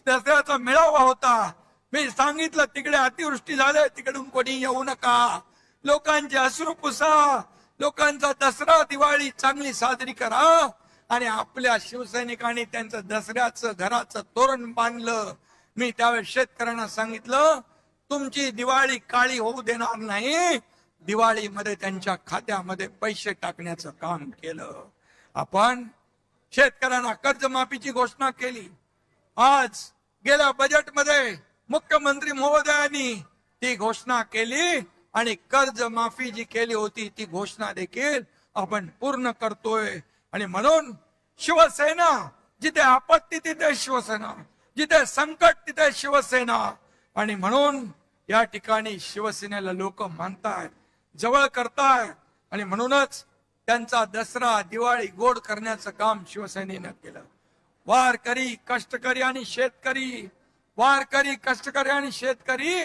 Speaker 7: दसऱ्याचा मेळावा होता, मी सांगितलं तिकडे अतिवृष्टी झाले, तिकडून कोणी येऊ नका, लोकांचे अश्रू पुसा, लोकांचा दसरा दिवाळी चांगली साजरी करा. आणि आपल्या शिवसैनिकांनी त्यांचं दसऱ्याचं घराचं तोरण बांधलं. मी त्यावेळेस शेतकऱ्यांना सांगितलं, तुमची दिवाळी काळी होऊ देणार नाही, दिवाळीमध्ये त्यांच्या खात्यामध्ये पैसे टाकण्याचं काम केलं. आपण शेतकऱ्यांना कर्जमाफीची घोषणा केली. आज गेल्या बजेटमध्ये मुख्यमंत्री महोदयांनी ती घोषणा केली आणि कर्जमाफी जी केली होती ती घोषणा देखील आपण पूर्ण करतोय. आणि म्हणून शिवसेना, जिथे आपत्ती तिथे शिवसेना, जिथे संकट तिथे शिवसेना. आणि म्हणून या ठिकाणी शिवसेनेला लोक मानतायत, जवळ करतायत. आणि म्हणूनच त्यांचा दसरा दिवाळी गोड करण्याचं काम शिवसेनेनं केलं. वारकरी, कष्टकरी आणि शेतकरी, वारकरी, कष्टकरी आणि शेतकरी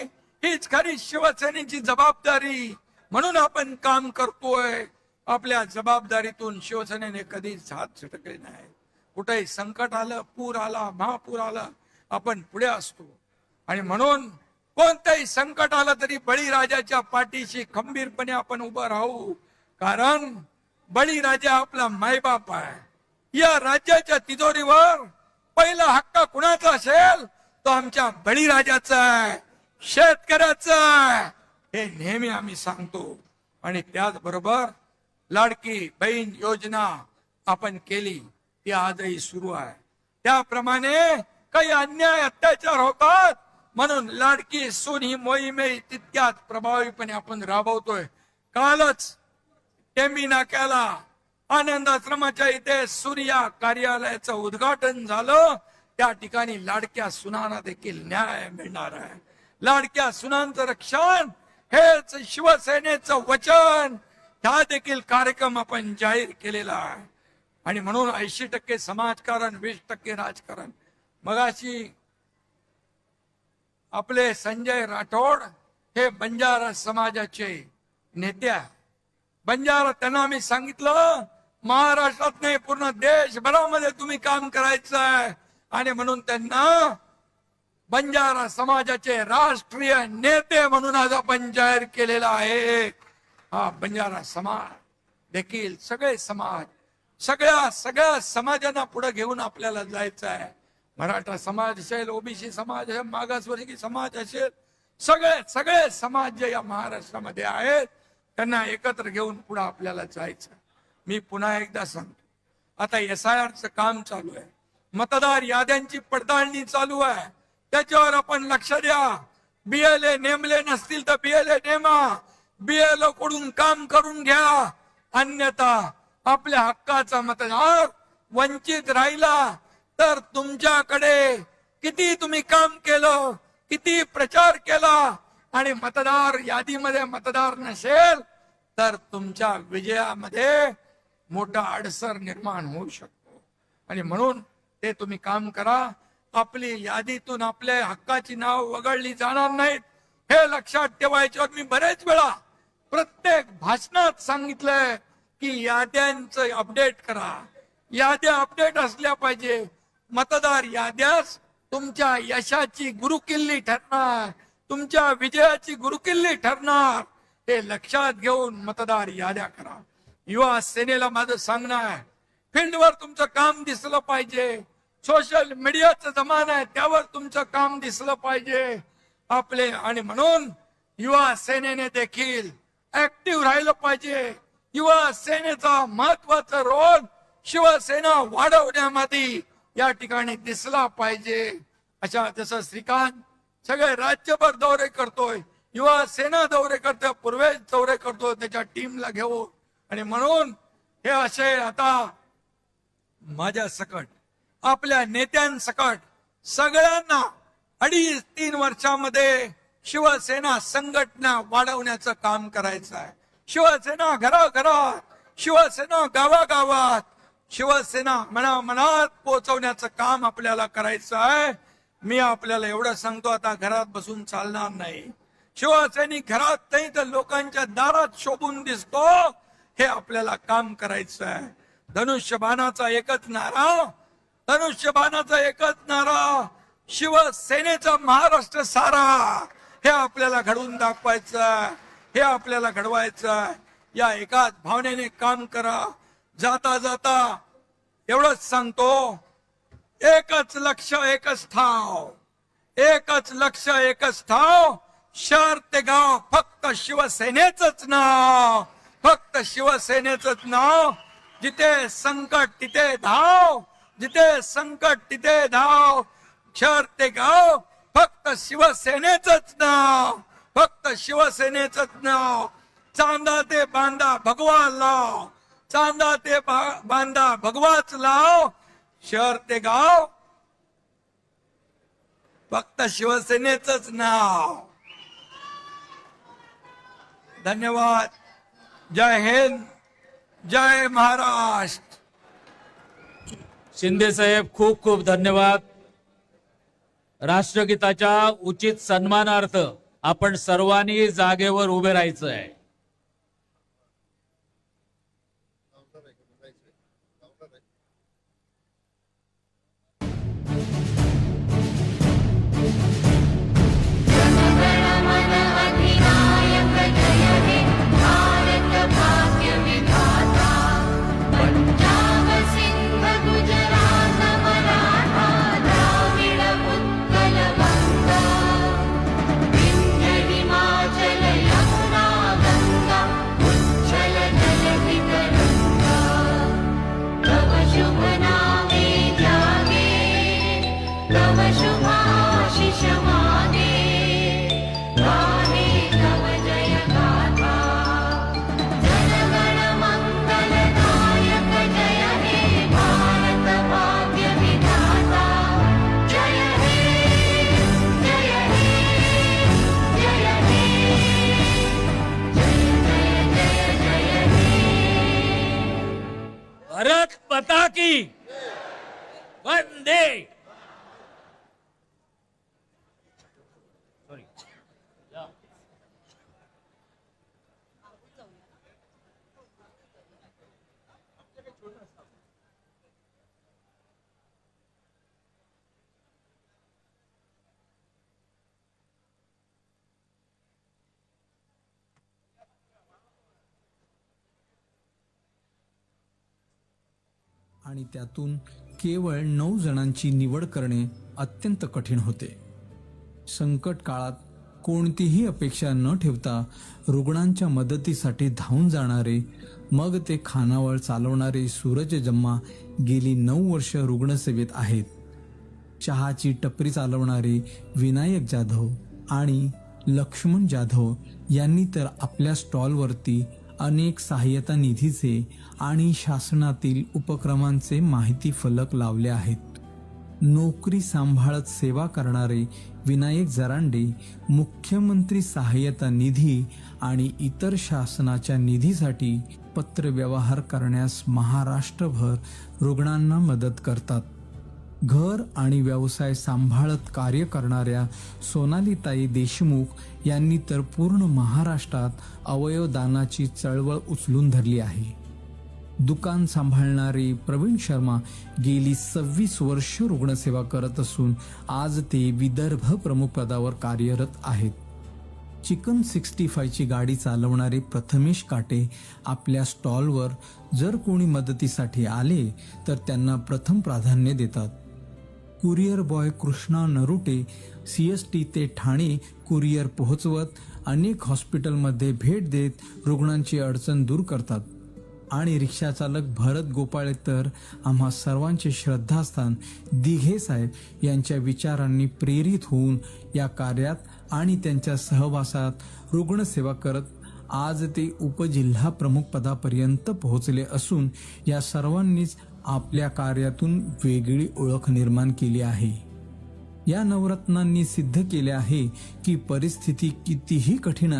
Speaker 7: हीच खरी शिवसेनेची जबाबदारी. म्हणून आपण काम करतोय. आपल्या जबाबदारीतून शिवसेनेने कधीच हात झटकले नाही. कुठेही संकट आलं, पूर आला, महापूर आला, आपण पुढे असतो. आणि म्हणून कोणतंही संकट आलं तरी बळीराजाच्या पाठीशी खंबीरपणे आपण उभं राहू. कारण बळीराजा आपला मायबाप आहे. या राज्याच्या तिजोरीवर पहिला हक्क कुणाचा असेल तो आमच्या बळीराजाचा आहे, शेतकऱ्याचा आहे. हे नेहमी आम्ही सांगतो. आणि त्याचबरोबर लाडकी बहीण योजना आपण केली, ती आजही सुरू आहे. त्याप्रमाणे काही अन्याय अत्याचार होतात म्हणून लाडकी सून ही मोहीमही तितक्याच प्रभावीपणे आपण राबवतोय. कालच टेंबी नाक्याला आनंद आश्रमाच्या इथे सूर्या कार्यालयाचं उद्घाटन झालं. त्या ठिकाणी लाडक्या सुनांना देखील न्याय मिळणार आहे. लाडक्या सुनांचं रक्षण हेच शिवसेनेचं वचन. हा देखील कार्यक्रम आपण जाहीर केलेला आहे. आणि म्हणून 80% समाजकारण, 20% राजकारण. मगाशी आपले संजय राठोड हे बंजारा समाजाचे नेते आहे. बंजारा त्यांना आम्ही सांगितलं महाराष्ट्रात नाही पूर्ण देशभरामध्ये तुम्ही काम करायचं आहे. आणि म्हणून त्यांना बंजारा समाजाचे राष्ट्रीय नेते म्हणून आज आपण जाहीर केलेला आहे. हा बंजारा समाज देखील सगळे समाज, सगळ्या समाजांना पुढे घेऊन आपल्याला जायचं आहे. मराठा समाज असेल, ओबीसी समाज असेल, मागासवर्गीय समाज असेल, सगळे समाज जे या महाराष्ट्रामध्ये आहेत त्यांना एकत्र घेऊन पुढे आपल्याला जायचं. मी पुन्हा एकदा सांगतो, आता SIRचं काम चालू आहे, मतदार याद्यांची पडताळणी चालू आहे. त्याच्यावर आपण लक्ष द्या. BLA नेमले नसतील तर BLA नेमा, BLO कडून काम करून घ्या. अन्यथा आपल्या हक्काचा मतदार वंचित राहिला तर तुमच्याकडे किती तुम्ही काम केलं, किती प्रचार केला आणि मतदार यादीमध्ये मतदार नसेल तर तुमच्या विजयामध्ये मोठा अडसर निर्माण होऊ शकतो. आणि म्हणून ते तुम्ही काम करा. आपली यादीतून आपल्या हक्काची नाव वगळली जाणार नाहीत हे लक्षात ठेवायच्यावर मी बरेच वेळा प्रत्येक भाषणात सांगितलंय की याद्यांचं अपडेट करा. याद्या अपडेट असल्या पाहिजे. मतदार याद्यास तुमच्या यशाची गुरुकिल्ली ठरणार, तुमच्या विजयाची गुरुकिल्ली ठरणार. हे लक्षात घेऊन मतदार याद्या करा. युवा सेनेला माझं सांगणं आहे, फील्डवर तुमचं काम दिसलं पाहिजे. सोशल मीडियाचा जमाना आहे, त्यावर तुमचं काम दिसलं पाहिजे आपले. आणि म्हणून युवा सेनेने देखील ऍक्टिव्ह राहिलं पाहिजे. युवा सेनेचा महत्वाचा रोल शिवसेना वाढवण्यामध्ये या ठिकाणी दिसला पाहिजे. अशा जसं श्रीकांत सगळे राज्यभर दौरे करतोय, युवा सेना दौरे करतोय, पूर्वेश दौरे करतोय त्याच्या टीमला घेऊन. आणि म्हणून हे असे आता माझ्या सकट, आपल्या नेत्यांसकट सगळ्यांना 2.5-3 वर्षामध्ये शिवसेना संघटना वाढवण्याचं काम करायचं आहे. शिवसेना घराघरात, शिवसेना गावागावात, शिवसेना मनामनात पोहोचवण्याचं काम आपल्याला करायचं आहे. मी आपल्याला एवढं सांगतो, आता घरात बसून चालणार नाही. शिवसैनिक घरात नाही तर लोकांच्या दारात शोभून दिसतो, हे आपल्याला काम करायचं आहे. धनुष्यबाणाचा एकच नारा, धनुष्यबाणाचा एकच नारा, शिवसेनेचा महाराष्ट्र सारा. हे आपल्याला घडवून दाखवायचं आहे, हे आपल्याला घडवायचं आहे. या एकाच भावनेने काम करा. जाता जाता एवढंच सांगतो, एकच लक्ष एकच ठाव, एकच लक्ष एकच ठाव. शहर ते गाव फक्त शिवसेनेचंच नाव, फक्त शिवसेनेचंच नाव. जिथे संकट तिथे धाव, जिथे संकट तिथे धाव. शहर ते गाव फक्त शिवसेनेचंच नाव, फक्त शिवसेनेचंच नाव. चांदा ते बांधा भगवा लाव, चांदा ते बांधा भगवाच लाव. शहर ते गाव फक्त शिवसेनेचंच नाव. धन्यवाद. जय हिंद, जय महाराष्ट्र.
Speaker 2: शिंदे साहेब खूप खूप धन्यवाद. राष्ट्रगीताच्या उचित सन्मानार्थ आपण सर्वांनी जागेवर उभे राहायचं आहे. माता की वंदे.
Speaker 8: आणि त्यातून केवळ 9 जणांची निवड करणे अत्यंत कठीण होते. संकट काळात कोणतीही अपेक्षा न ठेवता रुग्णांच्या मदतीसाठी धावून जाणारे, मग ते खानावळ चालवणारे सूरज जम्मा गेली 9 वर्ष रुग्णसेवेत आहेत. चहाची टपरी चालवणारे विनायक जाधव आणि लक्ष्मण जाधव यांनी तर आपल्या स्टॉलवरती अनेक सहाय्यता निधीचे आणि शासनातील उपक्रमांचे माहिती फलक लावले आहेत. नोकरी सांभाळत सेवा करणारे विनायक जरांडे मुख्यमंत्री सहाय्यता निधी आणि इतर शासनाच्या निधीसाठी पत्रव्यवहार करण्यास महाराष्ट्रभर रुग्णांना मदत करतात. घर आणि व्यवसाय सांभाळत कार्य करणाऱ्या सोनालीताई देशमुख यांनी तर पूर्ण महाराष्ट्रात अवयवदानाची चळवळ उचलून धरली आहे. दुकान सांभाळणारे प्रवीण शर्मा गेली 26 वर्ष रुग्णसेवा करत असून आज ते विदर्भ प्रमुख पदावर कार्यरत आहेत. चिकन 65 ची गाडी चालवणारे प्रथमेश काटे आपल्या स्टॉलवर जर कोणी मदतीसाठी आले तर त्यांना प्रथम प्राधान्य देतात. Courier boy Krishna Narute CST ते ठाणे कुरिअर पोहोचवत अनेक हॉस्पिटलमध्ये भेट देत रुग्णांची अडचण दूर करतात. आणि रिक्षा चालक भरत गोपाळे तर आम्हा सर्वांचे श्रद्धास्थान दिघे साहेब यांच्या विचारांनी प्रेरित होऊन या कार्यात आणि त्यांच्या सहवासात रुग्णसेवा करत आज ते उपजिल्हा प्रमुख पदापर्यंत पोहोचले असून या सर्वांनीच आपल्या कार्यातून वेगळी ओळख निर्माण केली आहे. या नवरत्नांनी सिद्ध केले आहे की परिस्थिती कितीही कठीण